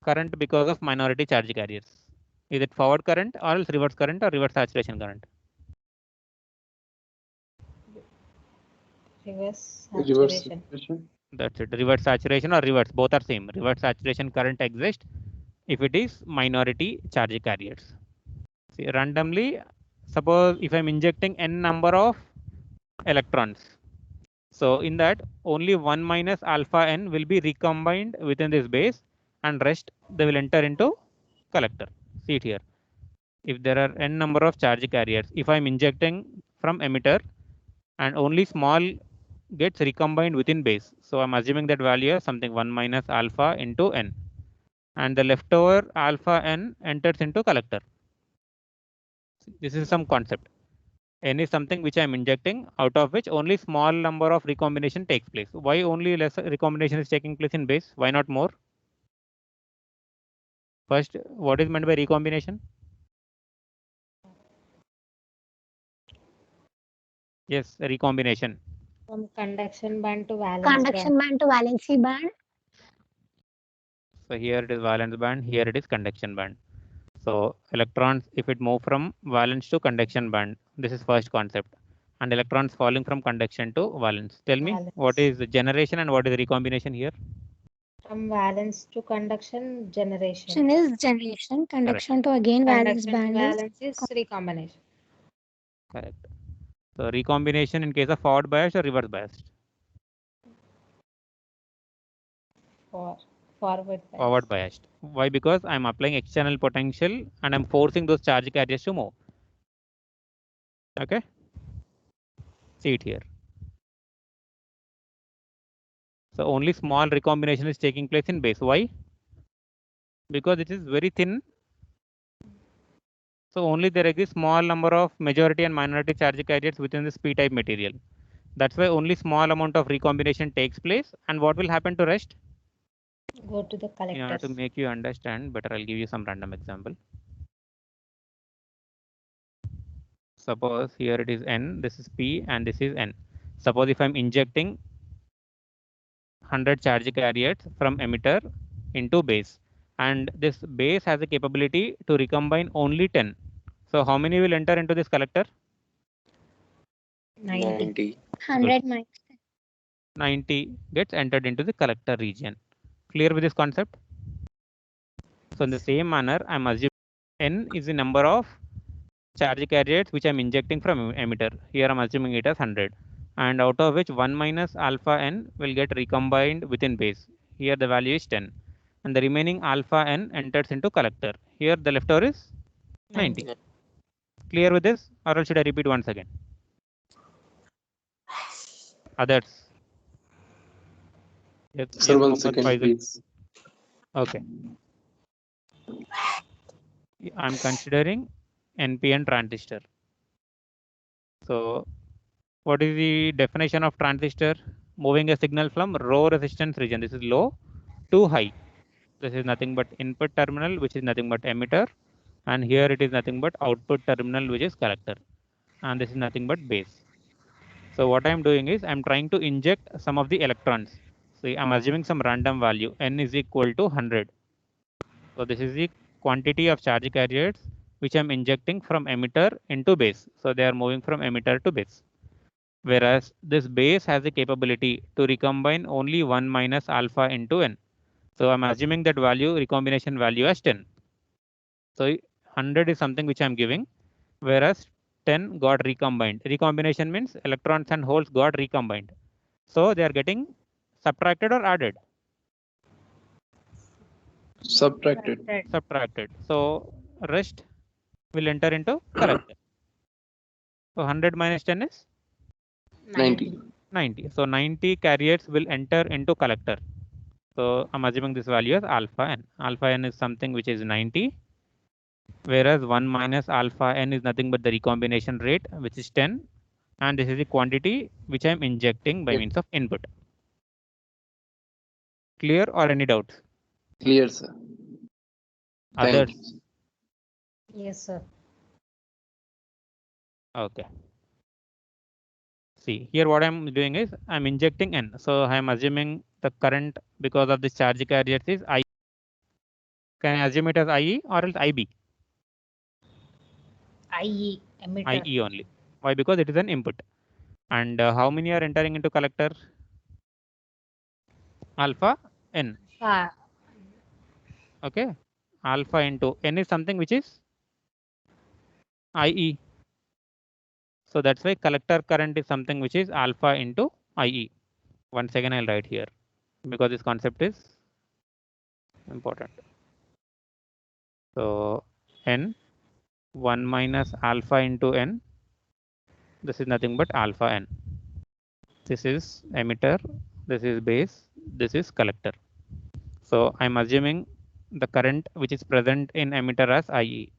Current because of minority charge carriers. Is it forward current or else reverse current or reverse saturation current? Reverse Reverse saturation. saturation. That's it. Reverse saturation or reverse, both are same. Reverse saturation current exists if it is minority charge carriers. See, randomly, suppose if I'm injecting n number of electrons. So in that only 1 minus alpha n will be recombined within this base and rest they will enter into collector. See it here. If there are n number of charge carriers, if I'm injecting from emitter and only small gets recombined within base. So I'm assuming that value is something 1 minus alpha into n. And the leftover alpha n enters into collector. This is some concept. N is something which I'm injecting, out of which only small number of recombination takes place. Why only less recombination is taking place in base? Why not more? First, what is meant by recombination? Yes, recombination. From conduction band to valence Conduction band. band to valency band. So here it is valence band, here it is conduction band. So electrons, if it move from valence to conduction band, this is first concept. And electrons falling from conduction to valence. Tell me, Valence. what is the generation and what is the recombination here? From valence to conduction, generation. Conduction is generation. Conduction to again valence Conduction to band is valence is recombination. Correct. So recombination in case of forward biased or reverse biased? Forward bias. Forward biased. Why? Because I'm applying external potential and I'm forcing those charge carriers to move. Okay. See it here. So only small recombination is taking place in base. Why? Because it is very thin. So only there exists small number of majority and minority charge carriers within this p-type material. That's why only small amount of recombination takes place. And what will happen to rest? Go to the In order to collectors. make you understand better, I'll give you some random example. Suppose here it is N, this is P, and this is N. Suppose if I'm injecting 100 charge carriers from emitter into base, and this base has a capability to recombine only 10. So how many will enter into this collector? 90. 100 minus 90 gets entered into the collector region. Clear with this concept? So in the same manner, I'm assuming N is the number of charge carriers which I'm injecting from emitter. Here I'm assuming it as 100, and out of which 1 minus alpha n will get recombined within base. Here the value is 10, and the remaining alpha n enters into collector. Here the leftover is 90. Clear with this, or else should I repeat once again? Others? Yes, Sir, yes, one Mohammed second, Faisal. please. Okay. I'm considering NPN transistor. So what is the definition of transistor? Moving a signal from low resistance region. This is low to high. This is nothing but input terminal, which is nothing but emitter. And here it is nothing but output terminal, which is collector. And this is nothing but base. So what I'm doing is I'm trying to inject some of the electrons. See, I'm assuming some random value. N is equal to 100. So this is the quantity of charge carriers which I'm injecting from emitter into base. So they are moving from emitter to base. Whereas this base has the capability to recombine only 1 minus alpha into n. So I'm assuming that value, recombination value as 10. So 100 is something which I'm giving, whereas 10 got recombined. Recombination means electrons and holes got recombined. So they are getting subtracted or added? Subtracted. Subtracted. So rest will enter into collector. So 100 minus 10 is 90. 90. So 90 carriers will enter into collector. So I'm assuming this value as alpha n. Alpha n is something which is 90, whereas 1 minus alpha n is nothing but the recombination rate, which is 10, and this is the quantity which I'm injecting by means of input. Clear or any doubts? Clear, sir. Thank Others? you. Yes, sir. Okay. See, here what I'm doing is I'm injecting n. So I'm assuming the current because of this charge carriers is I. Can I assume it as IE or else IB? IE, emitter. IE only. Why? Because it is an input. And how many are entering into collector? Alpha n. Okay. Alpha into n is something which is IE. So that's why collector current is something which is alpha into IE. Once again, I'll write here because this concept is important. So n 1 minus alpha into n. This is nothing but alpha n. This is emitter. This is base. This is collector. So I'm assuming the current which is present in emitter as IE.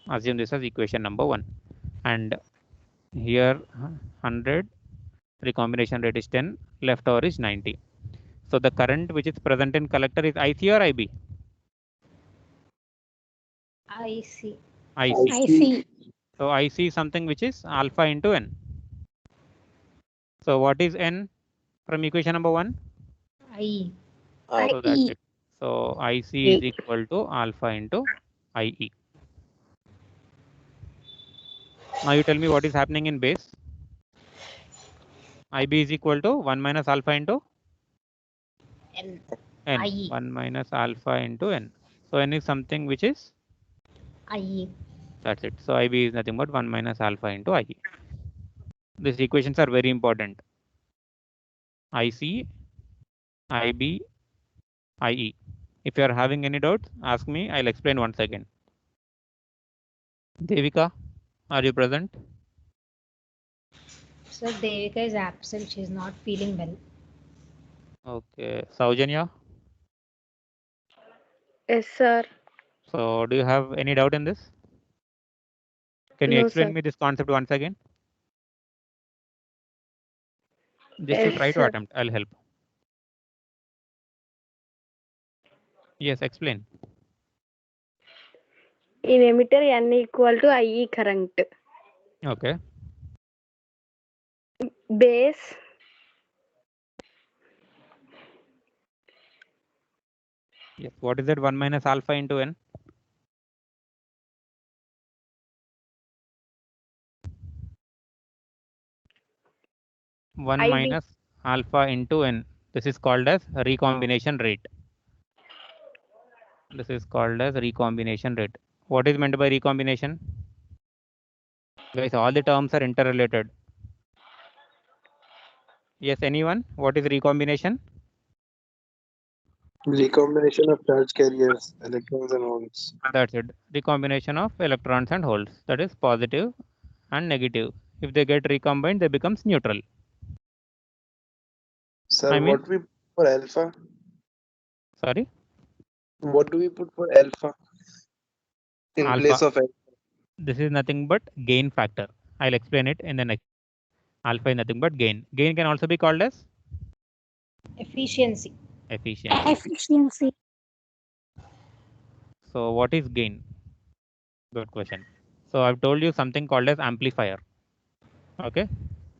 Assume this as equation number 1. And here 100, recombination rate is 10, leftover is 90. So the current which is present in collector is IC or IB? IC. IC. So IC is something which is alpha into n. So what is n from equation number 1? IE. So that's it. So IC is equal to alpha into IE. Now you tell me what is happening in base. IB is equal to 1 minus alpha into N. N. IE. 1 minus alpha into N. So N is something which is, IE. that's it. So IB is nothing but 1 minus alpha into IE. These equations are very important. IC, IB, IE. If you are having any doubts, ask me. I'll explain once again. Devika, are you present? So Devika is absent. She's not feeling well. Okay. Saujanya, Yes, sir. so do you have any doubt in this? Can you No, explain sir. me this concept once again? Just you Yes, try to sir. attempt. I'll help. Yes, explain. In emitter, N equal to IE current. Okay. Base Yes. What is that? 1 minus alpha into N? One IB. minus alpha into N. This is called as recombination rate. This is called as recombination rate. What is meant by recombination? Guys, all the terms are interrelated. Yes, anyone? What is recombination? Recombination of charge carriers, electrons and holes. That's it. Recombination of electrons and holes. That is positive and negative. If they get recombined, they becomes neutral. Sir, I mean- what we put for alpha? Sorry? What do we put for alpha in Alpha. place of alpha? This is nothing but gain factor. I'll explain it in the next. Alpha is nothing but gain. Gain can also be called as Efficiency. efficiency. Efficiency. So what is gain? Good question. So I've told you something called as amplifier. Okay.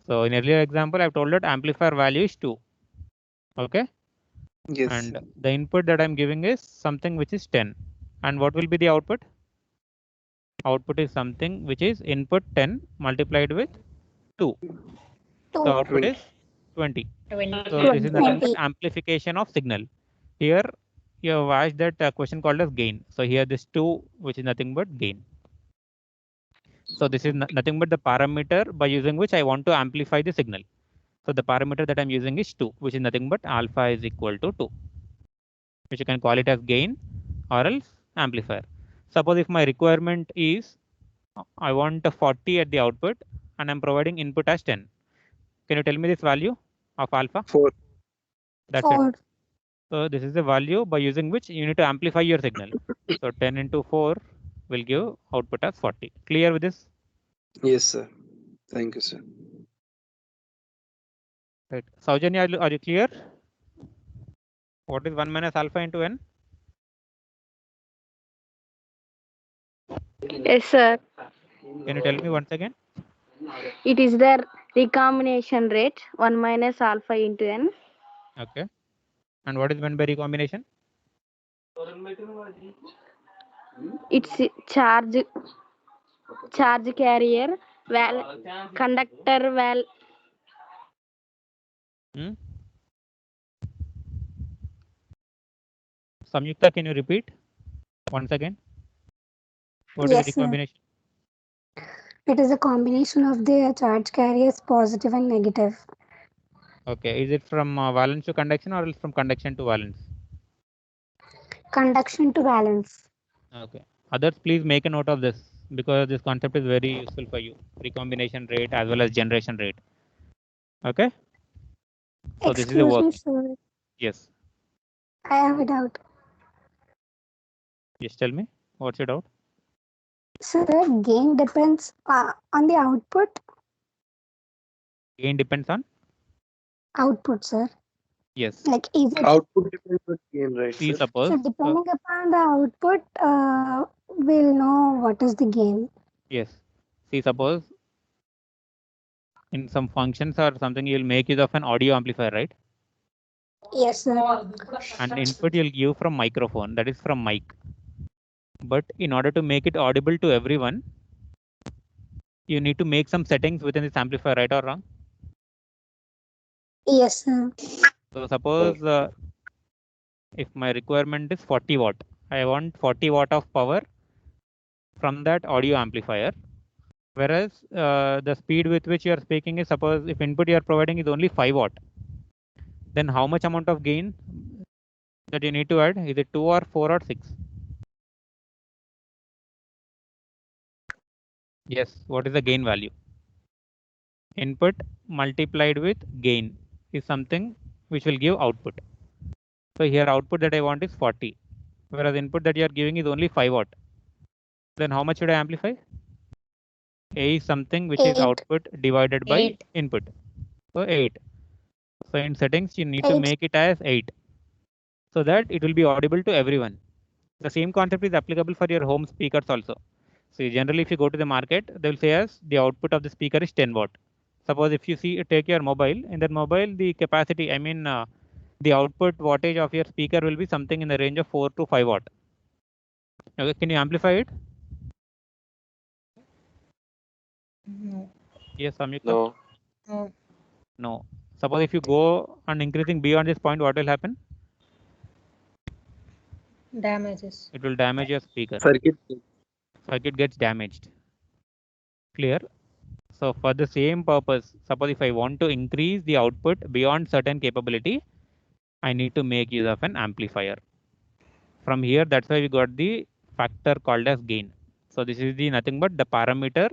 So in earlier example, I've told that amplifier value is 2. Okay. Yes. And the input that I'm giving is something which is 10. And what will be the output? Output is something which is input 10 multiplied with 2. So output is 20. 20. So this is nothing but 20. amplification of signal. Here you have asked that question called as gain. So here this 2, which is nothing but gain. So this is nothing but the parameter by using which I want to amplify the signal. So the parameter that I'm using is 2, which is nothing but alpha is equal to 2, which you can call it as gain or else amplifier. Suppose if my requirement is I want a 40 at the output and I'm providing input as 10. Can you tell me this value of alpha? 4. That's it. So this is the value by using which you need to amplify your signal. So 10 into 4 will give output as 40. Clear with this? Yes, sir. Thank you, sir. Right. Saujanya, are you clear? What is 1 minus alpha into N? Yes, sir. Can you tell me once again? It is the recombination rate 1 minus alpha into N. Okay. And what is meant by recombination? It's charge carrier conductor Samyukta, can you repeat once again? What is Yes, sir. recombination? It is a combination of the charge carriers, positive and negative. Okay. Is it from valence to conduction or else from conduction to valence? Conduction to valence. Okay. Others, please make a note of this because this concept is very useful for you. Recombination rate as well as generation rate. Okay. So this is the Excuse work. me, sir. Yes. I have a doubt. Just tell me. What's your doubt? Sir, gain depends on the output. Gain depends on? Output, sir. Yes. Like, is it Output depends on gain, right, See, sir? suppose. so depending upon the output, we'll know what is the gain. Yes. See, suppose in some functions or something, you'll make use of an audio amplifier, right? Yes, sir. And input you'll give from microphone, that is from mic. But in order to make it audible to everyone, you need to make some settings within this amplifier, right or wrong? Yes, sir. So suppose if my requirement is 40 watt, I want 40 watt of power from that audio amplifier. Whereas the speed with which you are speaking is, suppose if input you are providing is only 5 watt, then how much amount of gain that you need to add? Is it 2 or 4 or 6? Yes, what is the gain value? Input multiplied with gain is something which will give output. So here output that I want is 40, whereas input that you are giving is only 5 watt. Then how much should I amplify? A is something which is 8. output divided by 8. input. So 8. So in settings, you need to 8. make it as 8 so that it will be audible to everyone. The same concept is applicable for your home speakers also. So generally, if you go to the market, they will say as the output of the speaker is 10 watt. Suppose if you take your mobile, in that mobile, the capacity, the output wattage of your speaker will be something in the range of 4 to 5 watt. Okay, can you amplify it? No. Yes, Samyukta? No. No. No. Suppose if you go on increasing beyond this point, what will happen? Damages. It will damage your speaker. Circuit. Circuit gets damaged. Clear? So for the same purpose, suppose if I want to increase the output beyond certain capability, I need to make use of an amplifier. From here, that's why we got the factor called as gain. So this is the nothing but the parameter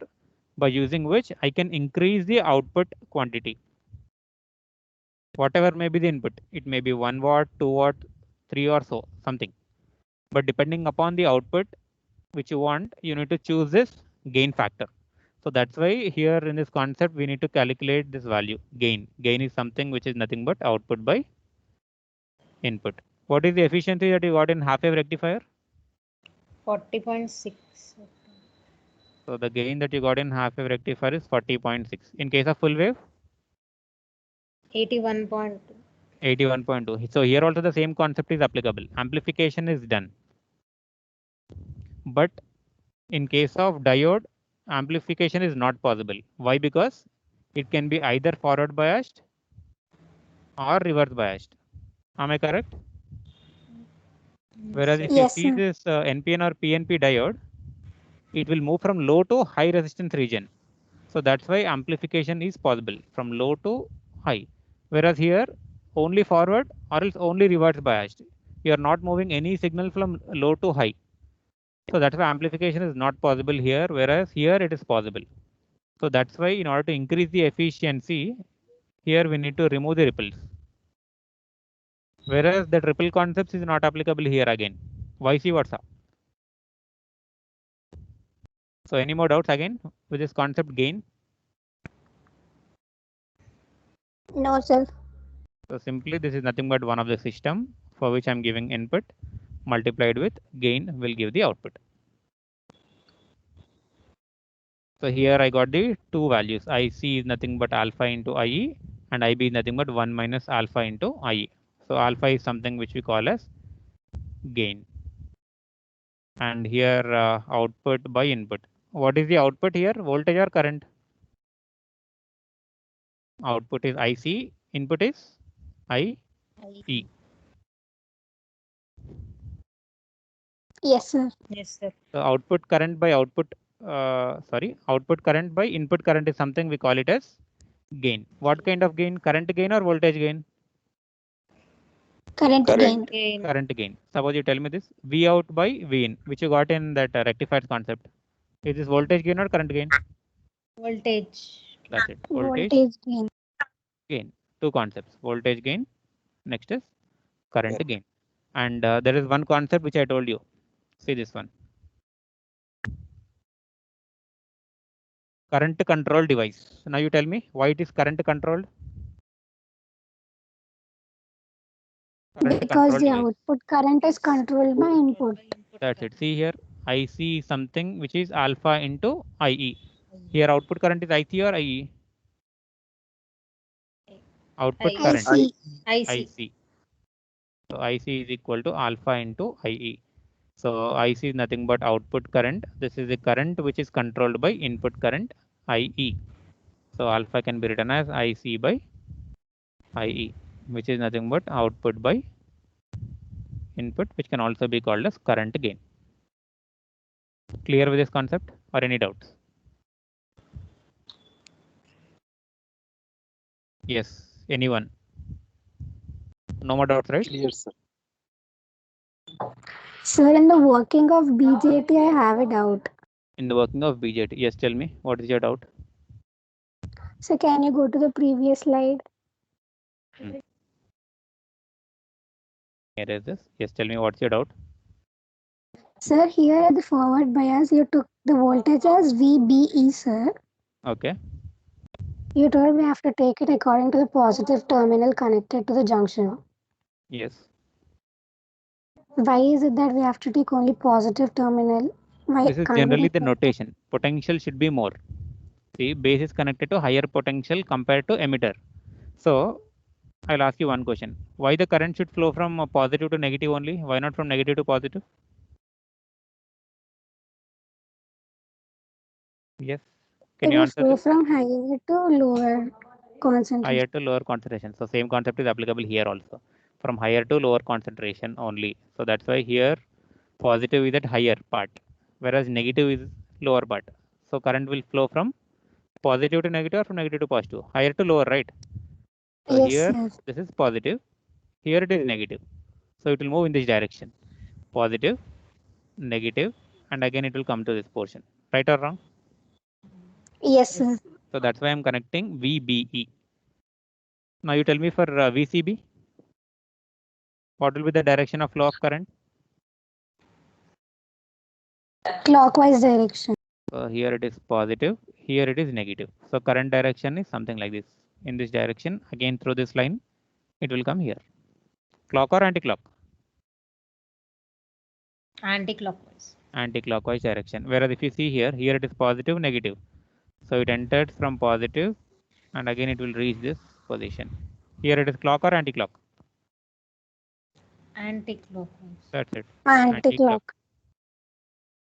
by using which I can increase the output quantity. Whatever may be the input, it may be 1 watt, 2 watt, 3 or so, something. But depending upon the output which you want, you need to choose this gain factor. So that's why here in this concept, we need to calculate this value gain. Gain is something which is nothing but output by input. What is the efficiency that you got in half wave rectifier? 40.6. So the gain that you got in half wave rectifier is 40.6. In case of full wave? 81.2. 81.2. So here also the same concept is applicable. Amplification is done. But in case of diode, amplification is not possible. Why? Because it can be either forward biased or reverse biased. Am I correct? Whereas if you Yes, see sir. this NPN or PNP diode, it will move from low to high resistance region. So that's why amplification is possible from low to high. Whereas here only forward or else only reverse biased. You are not moving any signal from low to high. So that's why amplification is not possible here, whereas here it is possible. So that's why in order to increase the efficiency, here we need to remove the ripples. Whereas the ripple concepts is not applicable here again. Vice versa. So any more doubts again with this concept gain? No, sir. So simply this is nothing but one of the system for which I'm giving input multiplied with gain will give the output. So here I got the two values. IC is nothing but alpha into IE and IB is nothing but 1 minus alpha into IE. So alpha is something which we call as gain. And here output by input. What is the output here? Voltage or current? Output is IC, input is IE. Yes, sir. Yes, sir. So output current by output current by input current is something we call it as gain. What kind of gain? Current gain or voltage gain? Current gain. Gain. Current gain. Suppose you tell me this V out by V in, which you got in that rectified concept. Is this voltage gain or current gain? Voltage. That's it. Voltage Voltage gain. gain. Two concepts. Voltage gain. Next is current gain. And there is one concept which I told you. See this one. Current control device. So now you tell me why it is current controlled? Because the output current is controlled by input. That's it. See here, IC is something which is alpha into IE. Here output current is IC or IE? Output current. IC. IC. So IC is equal to alpha into IE. So IC is nothing but output current. This is the current which is controlled by input current IE. So alpha can be written as IC by IE, which is nothing but output by input, which can also be called as current gain. Clear with this concept or any doubts? Yes, anyone? No more doubts, right? Clear, sir. Sir, in the working of BJT, I have a doubt. In the working of BJT, yes, tell me, what is your doubt? So can you go to the previous slide? Here is this. Yes, tell me, what's your doubt? Sir, here at the forward bias, you took the voltage as VBE, sir. Okay. You told we have to take it according to the positive terminal connected to the junction. Yes. Why is it that we have to take only positive terminal? Why This is can't we generally take the notation. Potential should be more. See, base is connected to higher potential compared to emitter. So I'll ask you one question. Why the current should flow from positive to negative only? Why not from negative to positive? Yes. Can it you will answer flow this? from higher to lower concentration? Higher to lower concentration. So same concept is applicable here also. From higher to lower concentration only. So that's why here positive is at higher part, whereas negative is lower part. So current will flow from positive to negative or from negative to positive. Higher to lower, right? So Yes, here yes. this is positive. Here it is negative. So it will move in this direction. Positive, negative, and again it will come to this portion. Right or wrong? Yes, sir. So that's why I'm connecting VBE. Now you tell me for VCB, what will be the direction of flow of current? Clockwise direction. So here it is positive, here it is negative. So current direction is something like this. In this direction, again through this line, it will come here. Clock or anti-clock? Anti-clockwise. Anti-clockwise direction. Whereas if you see here, here it is positive, negative. So it entered from positive, and again it will reach this position. Here it is clock or anti-clock? Anti-clockwise. That's it. Anti-clock.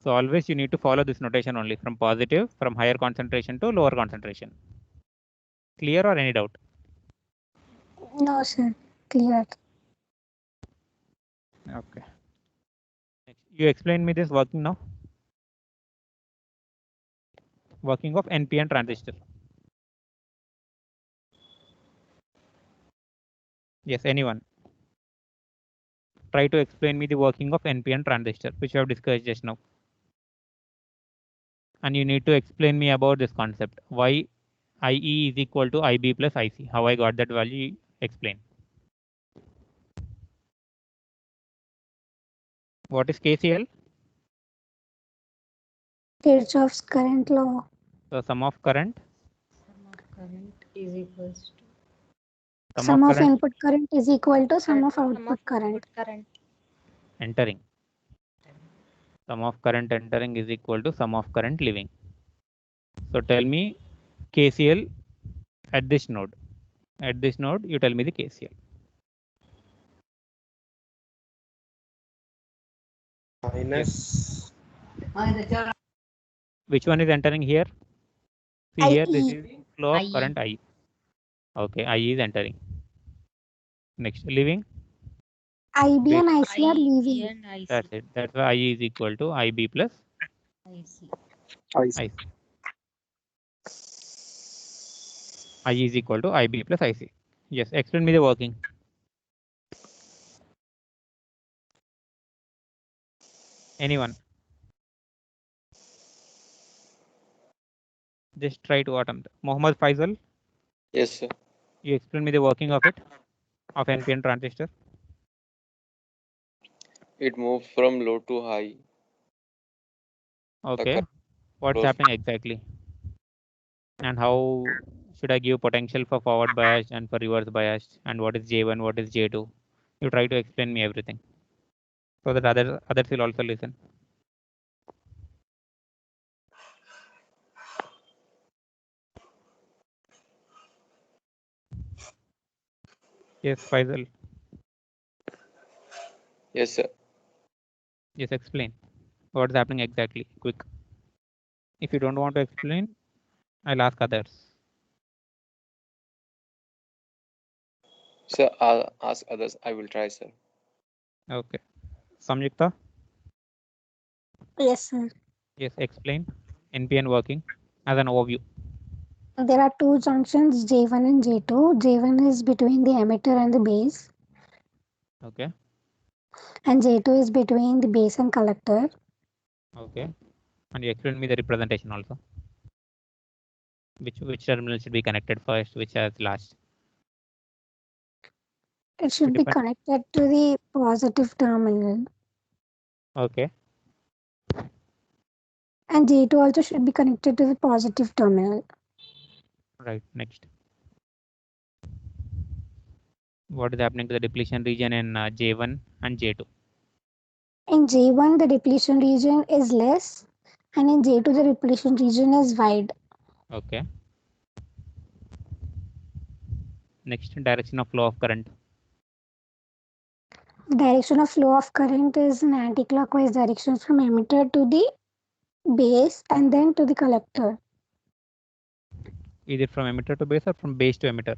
So always you need to follow this notation only from positive, from higher concentration to lower concentration. Clear or any doubt? No, sir. Clear. Okay. You explain me this working now. Working of NPN transistor. Yes, anyone? Try to explain me the working of NPN transistor, which we have discussed just now. And you need to explain me about this concept. Why IE is equal to IB plus IC. How I got that value, explain. What is KCL? Kirchhoff's current law. So sum of current. Sum of current is equals to Sum of current input current is equal to sum of sum output of current. output current. entering. Sum of current entering is equal to sum of current leaving. So tell me KCL at this node. At this node, you tell me the KCL. Minus. Which one is entering here? See here, this IE. is flow of IE. current I. Okay, I is entering. Next, leaving. IB and Base. IC are leaving. and IC. That's it. That's why I is equal to IB plus IC. I see. IC. I is equal to IB plus IC. Yes, explain me the working. Anyone? Just try to attempt. Mohammed Faisal, Yes, sir. you explain me the working of it, of NPN transistor. It moved from low to high. Okay, current what's flows. happening exactly? And how should I give potential for forward bias and for reverse bias? And what is J1, what is J2? You try to explain me everything so that others will also listen. Yes, Faisal. Yes, sir. Yes, explain. What is happening exactly? Quick. If you don't want to explain, I'll ask others. Sir, I'll ask others. I will try, sir. Okay. Samyukta, Yes, sir. yes, explain NPN working as an overview. There are two junctions, J1 and J2. J1 is between the emitter and the base, Okay, and J2 is between the base and collector. okay. And you explain me the representation also. Which terminal should be connected first, which has last? It should be depends. connected to the positive terminal, Okay, and J2 also should be connected to the positive terminal. right. Next, what is happening to the depletion region in J1 and J2? In J1, the depletion region is less, and in J2, the depletion region is wide. Okay. Next, direction of flow of current. The direction of flow of current is an anti-clockwise direction from emitter to the base and then to the collector. Is it from emitter to base or from base to emitter?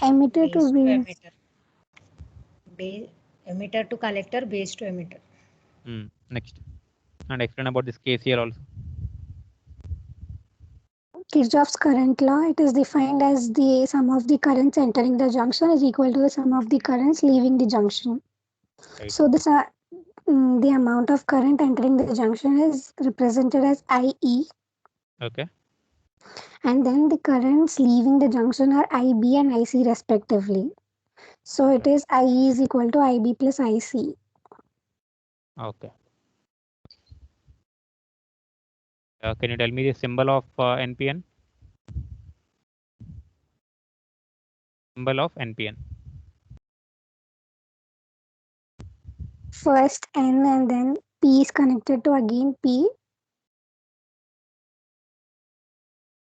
Emitter Base to to base. emitter. Emitter to collector, base to emitter. Next, and explain about this case here also. Kirchhoff's current law, it is defined as the sum of the currents entering the junction is equal to the sum of the currents leaving the junction. Right. So the amount of current entering the junction is represented as IE, Okay. and then the currents leaving the junction are IB and IC respectively. So it is IE is equal to IB plus IC. Okay. Can you tell me the symbol of NPN? Symbol of NPN. First N and then P is connected to again P.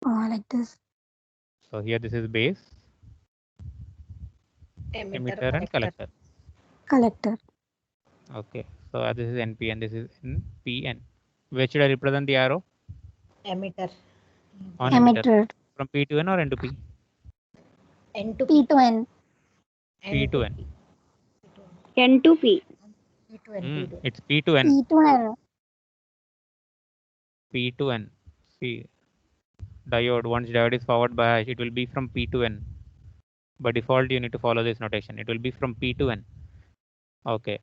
Like this. So here this is base, emitter and collector. Collector. Okay. So this is NPN, this is NPN. Where should I represent the arrow? Emitter. On emitter. Emitter. From P to N or N to P? N to P P. to N. P to N. N to P. P to N. P to N. It's P to N. P to N. P to N. See, diode, once diode is forward biased, it will be from P to N. By default, you need to follow this notation. It will be from P to N. Okay.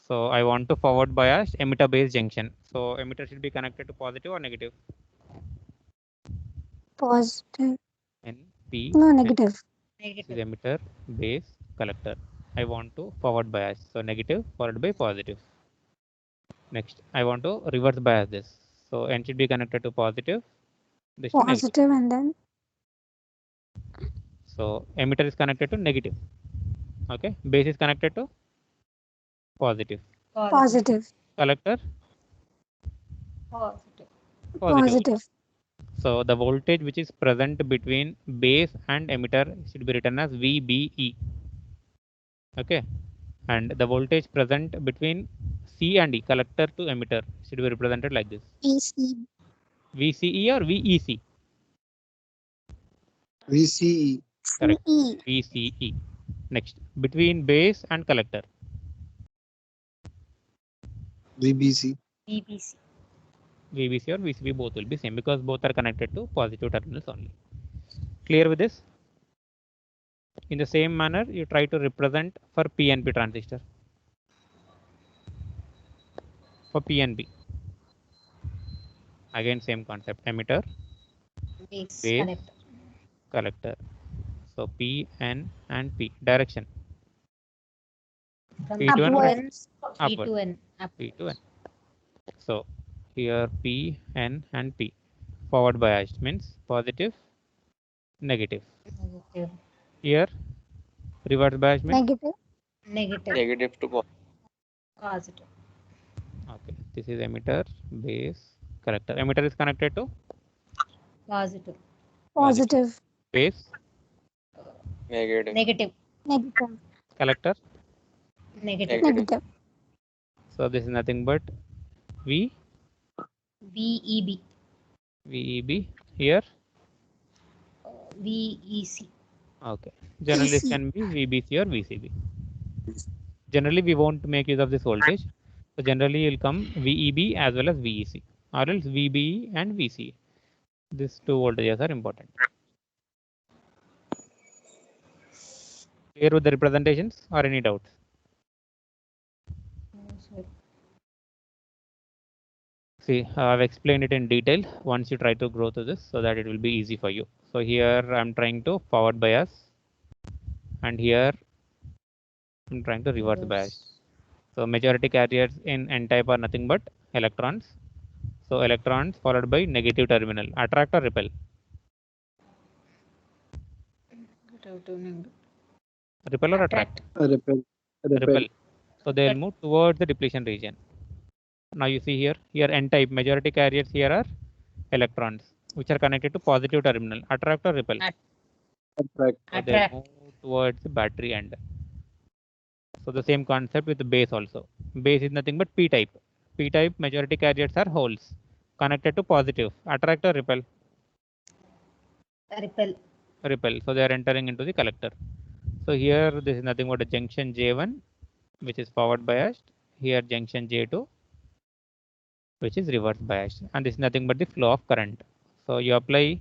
So I want to forward bias emitter base junction. So emitter should be connected to positive or negative? Positive. NP. No, negative. This is emitter base collector. I want to forward bias. So negative followed by positive. Next, I want to reverse bias this. So N should be connected to positive. This to negative. Positive and then So emitter is connected to negative. Okay. Base is connected to positive. positive. Collector Positive. Positive. So the voltage which is present between base and emitter should be written as VBE. Okay. And the voltage present between C and E, collector to emitter, should be represented like this. VC. VCE or VEC? VCE. Correct. CE. VCE. Next, between base and collector. VBC. BBC. VBC or VCB both will be same because both are connected to positive terminals only. Clear with this? In the same manner, you try to represent for PNP transistor. For PNP, again same concept, emitter, Base. base, collector. So P, N and P. Direction. From P to N or Upwards. P to N. P to N. So here P, N and P. Forward biased means positive, negative. Negative. Here reverse biased means Negative. Negative. Negative to Positive. okay. This is emitter, base, collector. Emitter is connected to Positive. Positive. base, negative. Negative. Negative. collector. Negative. Negative. So this is nothing but V, VEB. VEB. Here VEC. Okay. Generally, this VC. can be VBC or VCB. Generally, we won't make use of this voltage. So generally, it will come VEB as well as VEC, or else VBE and VCE. These two voltages are important. Clear with the representations or any doubts? See, I've explained it in detail once you try to go through this so that it will be easy for you. So here I'm trying to forward bias, and here I'm trying to reverse bias. So majority carriers in N-type are nothing but electrons. So electrons followed by negative terminal. Attract or repel? Repel or attract? Repel. Repel. So they will move towards the depletion region. Now you see here N-type majority carriers here are electrons which are connected to positive terminal. Attract or repel? Attract. So they move towards the battery end. So the same concept with the base also. Base is nothing but P-type. P-type majority carriers are holes connected to positive. Attract or repel? Repel. Repel. So they are entering into the collector. So here this is nothing but a junction J1 which is forward biased. Here junction J2 which is reverse biased, and this is nothing but the flow of current. So you apply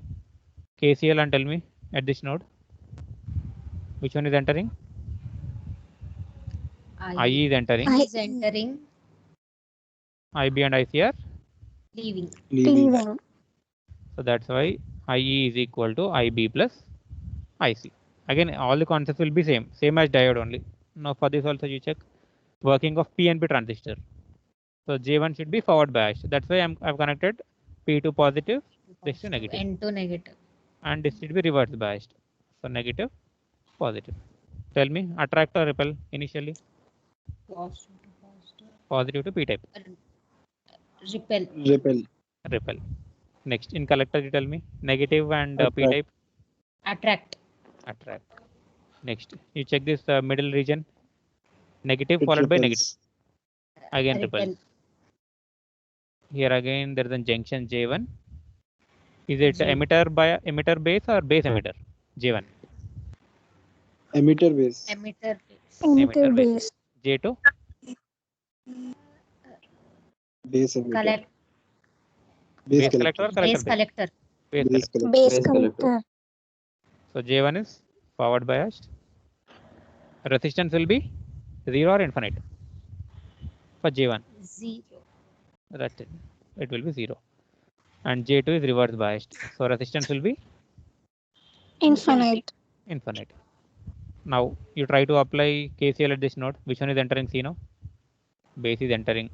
KCL and tell me at this node which one is entering. IE is entering. I is entering, IB and IC are leaving. Leaving. So that's why IE is equal to IB plus IC. Again, all the concepts will be same as diode only. Now for this also you check working of PNP transistor. So J1 should be forward biased. That's why I've connected P to positive, this to negative. N to negative. And this should be reverse biased. So negative, positive. Tell me, attract or repel initially? Positive to P-type. Repel. Repel. Repel. Next, in collector, you tell me, negative and Attract. P-type. Attract. Attract. Next, you check this middle region. Negative It followed by repels. negative. Again repel. Repel. Here again there is a junction J1. Is it emitter base or base emitter? J1. Emitter base. Emitter. Emitter base. J2. Base emitter. Collect. Base collector or collector. Base collector. Base Base collector. collector. Base Base collector. collector. So J1 is forward biased. Resistance will be 0 or infinite for J1. 0. That's it. It will be 0. And J2 is reverse biased. So resistance will be Infinite. infinite. Now you try to apply KCL at this node. Which one is entering C now? Base is entering.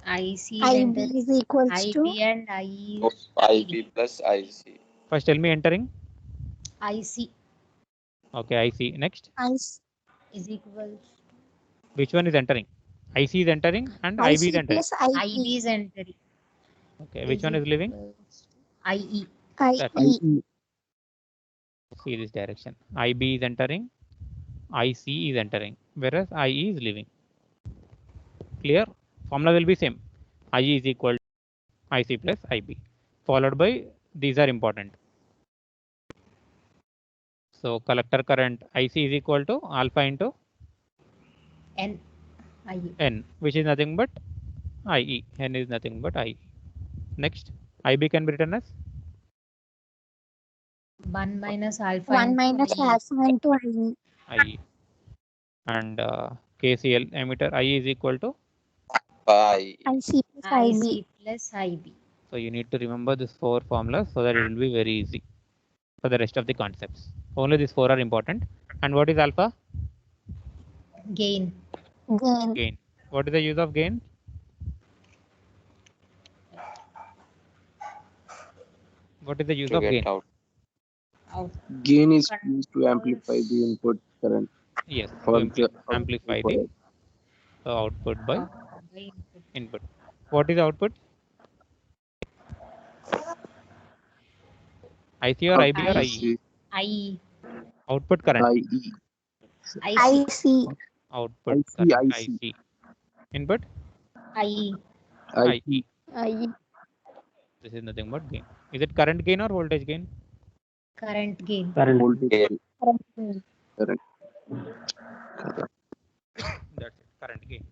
IC is IB entering. is equals to IB and IE Of is IB plus IC. First tell me entering. IC Okay, IC. Next. IC is equal Which one is entering? IC is entering and IB is entering. plus IB is entering. Okay, which one is leaving? IE. That IE. IE. see this direction. IB is entering, IC is entering, whereas IE is leaving. Clear? Formula will be same. IE is equal to IC plus IB, followed by these are important. So collector current IC is equal to alpha into N. IE. N, which is nothing but IE. N is nothing but IE. Next, IB can be written as 1 minus alpha 1 into minus IE. alpha into IE. IE. And KCL emitter IE is equal to. Pi. IC plus IB. IC plus IB. So you need to remember these 4 formulas so that it will be very easy for the rest of the concepts. Only these 4 are important. And what is alpha? Gain. Gain. Gain. What is the use of gain? What is the use To of get gain? out. Out. Gain is used to amplify the input current. Yes, For to the amplify the output by By input. What is output? IC or IB or IE? IE. Output current. IE. IC. IC. Output IC, current. IC. IC. Input? IE. IE. IE. This is nothing but gain. Is it current gain or voltage gain? Current gain. Current. Voltage. Gain. Correct. That's it. Current gain.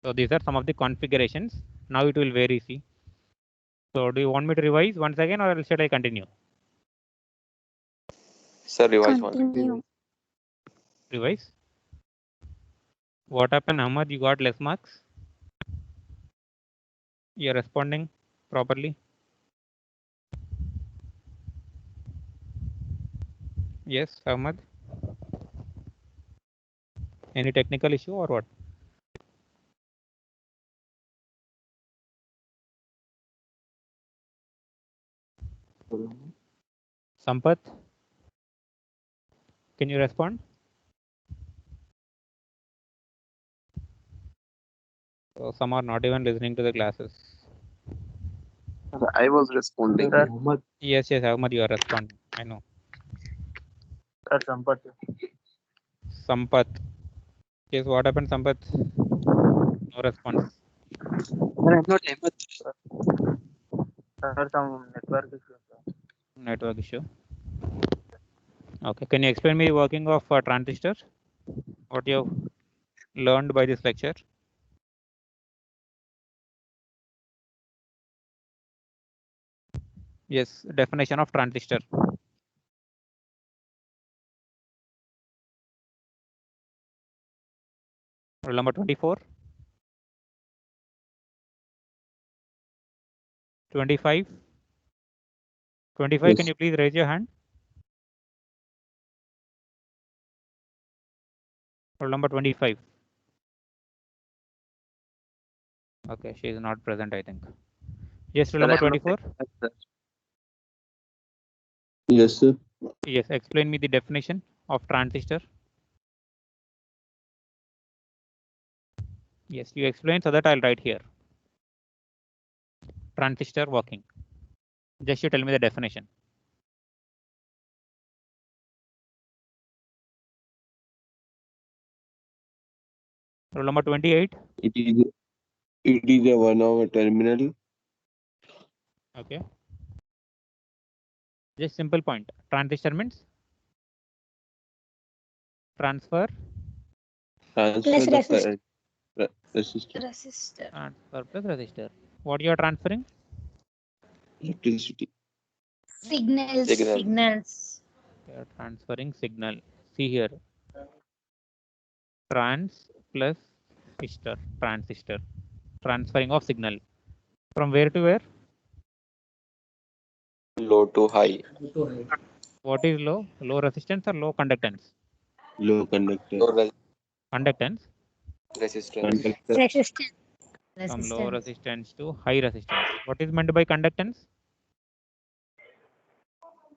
So these are some of the configurations. Now it will vary. See. So do you want me to revise once again, or should I continue? Sir, revise one. Continue. Revise. What happened, Ahmad? You got less marks? You're responding properly? Yes, Ahmad? Any technical issue or what? Sampath? Can you respond? So some are not even listening to the classes. I was responding. Muhammad Yes, Ahmad, you are responding. I know. or Sampath. Sampath. Yes, what happened, Sampath? No response. I'm not Ahmed. Sir, some network issue. Sir. Network issue. Okay. Can you explain me the working of transistor? What you have learned by this lecture? Yes, definition of transistor. Roll number 24. 25. 25, Yes. can you please raise your hand? Roll number 25. Okay, she is not present, I think. Yes, roll number 24. Yes, sir. Yes, explain me the definition of transistor. Yes, you explain so that I'll write here. Transistor working. Just you tell me the definition. Roll number 28. It is a one-hour terminal. Okay. Just simple point. Transistor means transfer. Plus resistor. Resistor. Resistor. Transfer plus resistor. What you are transferring? Electricity. Signals. Signal. Signals. You are transferring signal. See here. Trans plus resistor. Transistor. Transferring of signal. From where to where? Low to high. What is low? Low resistance or low conductance? Low conductor. Low Conductance. resistance. Conductor. Resistance. From low Resistance. resistance to high resistance. What is meant by conductance?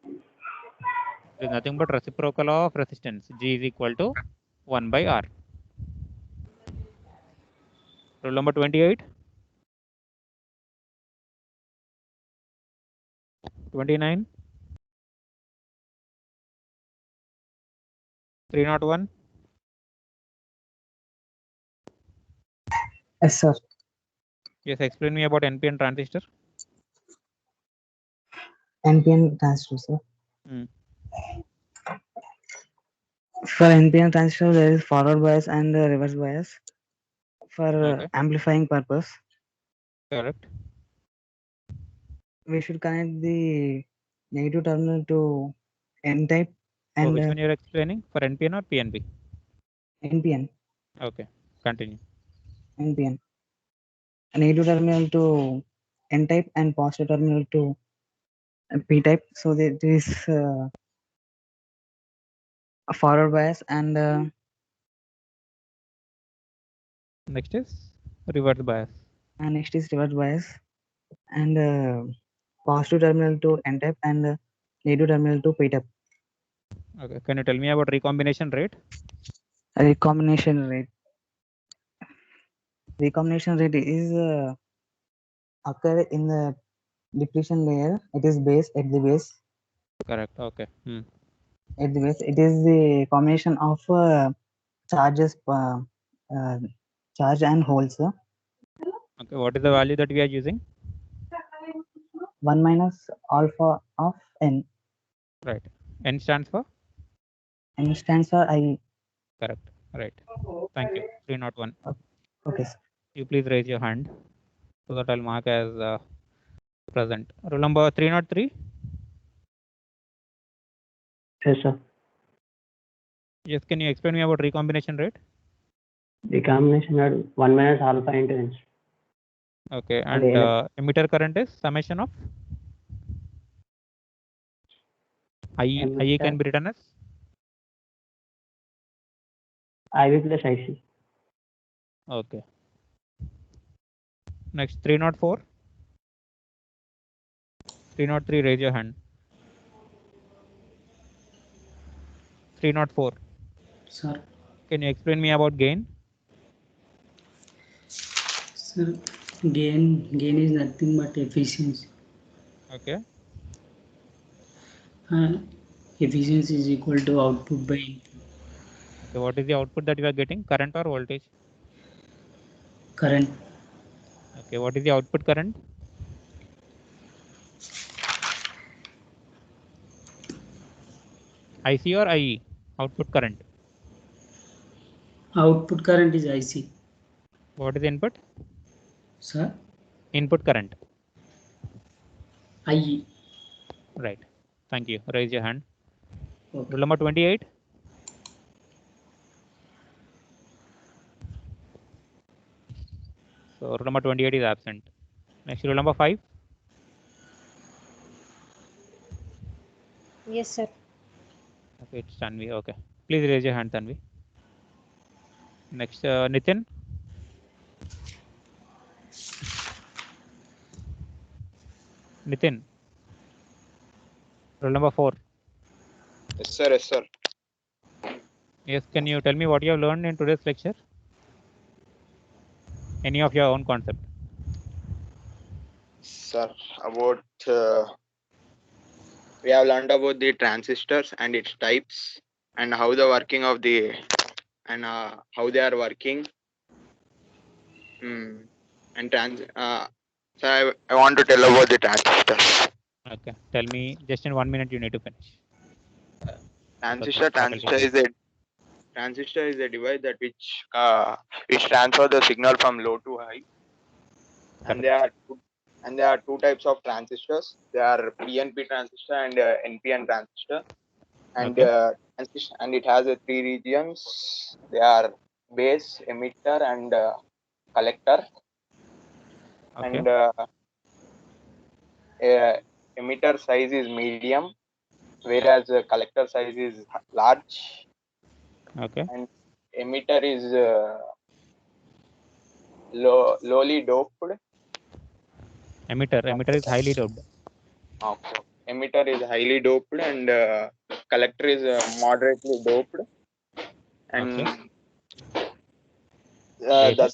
It is nothing but reciprocal of resistance. G is equal to 1 by R. Rule number 28. 29. 301. Yes, sir. Yes, explain me about NPN transistor. NPN transistor, sir. Hmm. For NPN transistor, there is forward bias and reverse bias for Okay. amplifying purpose. Correct. We should connect the negative terminal to N type So and which one you are explaining? For NPN or PNP? NPN. Okay. Continue. NPN. Negative terminal to N type and positive terminal to P type. So there is a forward bias and Next is reverse bias. next is reverse bias and positive terminal to N type and negative terminal to P type. Okay. Can you tell me about recombination rate? Recombination rate. Recombination rate is occur in the depletion layer. It is base at the base. Correct. Okay. Hmm. At the base, it is the combination of charges, charge and holes. Okay. What is the value that we are using? 1 minus alpha of n. Right. N stands for? N stands for IE. Correct. Right. Thank you. 301. Okay, sir. You please raise your hand so that I'll mark as present. Roll number 303. Yes, sir. Yes, can you explain me about recombination rate? Recombination at 1 minus alpha into n. Okay, and emitter current is summation of IE can be written as IB plus IC. okay. Next 304. 303, raise your hand. 304. Sir. Can you explain me about gain? Sir, gain is nothing but efficiency. Okay. Efficiency is equal to output by input. Okay, what is the output that you are getting? Current or voltage? Current. Okay, what is the output current? IC or IE? Output current. Output current is IC. What is input? Sir? Input current. IE. Right. Thank you. Raise your hand. Okay. Rule number 28. So rule number 28 is absent. Next, rule number 5. Yes, sir. Okay, it's Tanvi. Okay. Please raise your hand, Tanvi. Next, Nitin. Nitin. Rule number 4. Yes, sir. Yes, sir. Yes, can you tell me what you have learned in today's lecture? Any of your own concept? Sir, about we have learned about the transistors and its types and how the working of the and how they are working. And so I want to tell about the transistors. Okay, tell me just in 1 minute. You need to finish. Transistor is a device that which transfer the signal from low to high. And there are two types of transistors. There are PNP transistor and NPN transistor. And and it has three regions. They are base, emitter, and collector. Okay. And emitter size is medium, whereas collector size is large. Okay. And emitter is lowly doped. Emitter is highly doped. Okay. Emitter is highly doped and collector is moderately doped. And the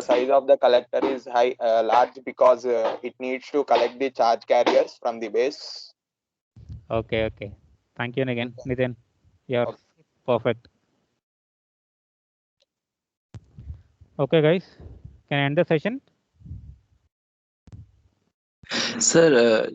size of the collector is large because it needs to collect the charge carriers from the base. Okay. Thank you again, Nitin. You're perfect. Okay, guys. Can I end the session? Sir,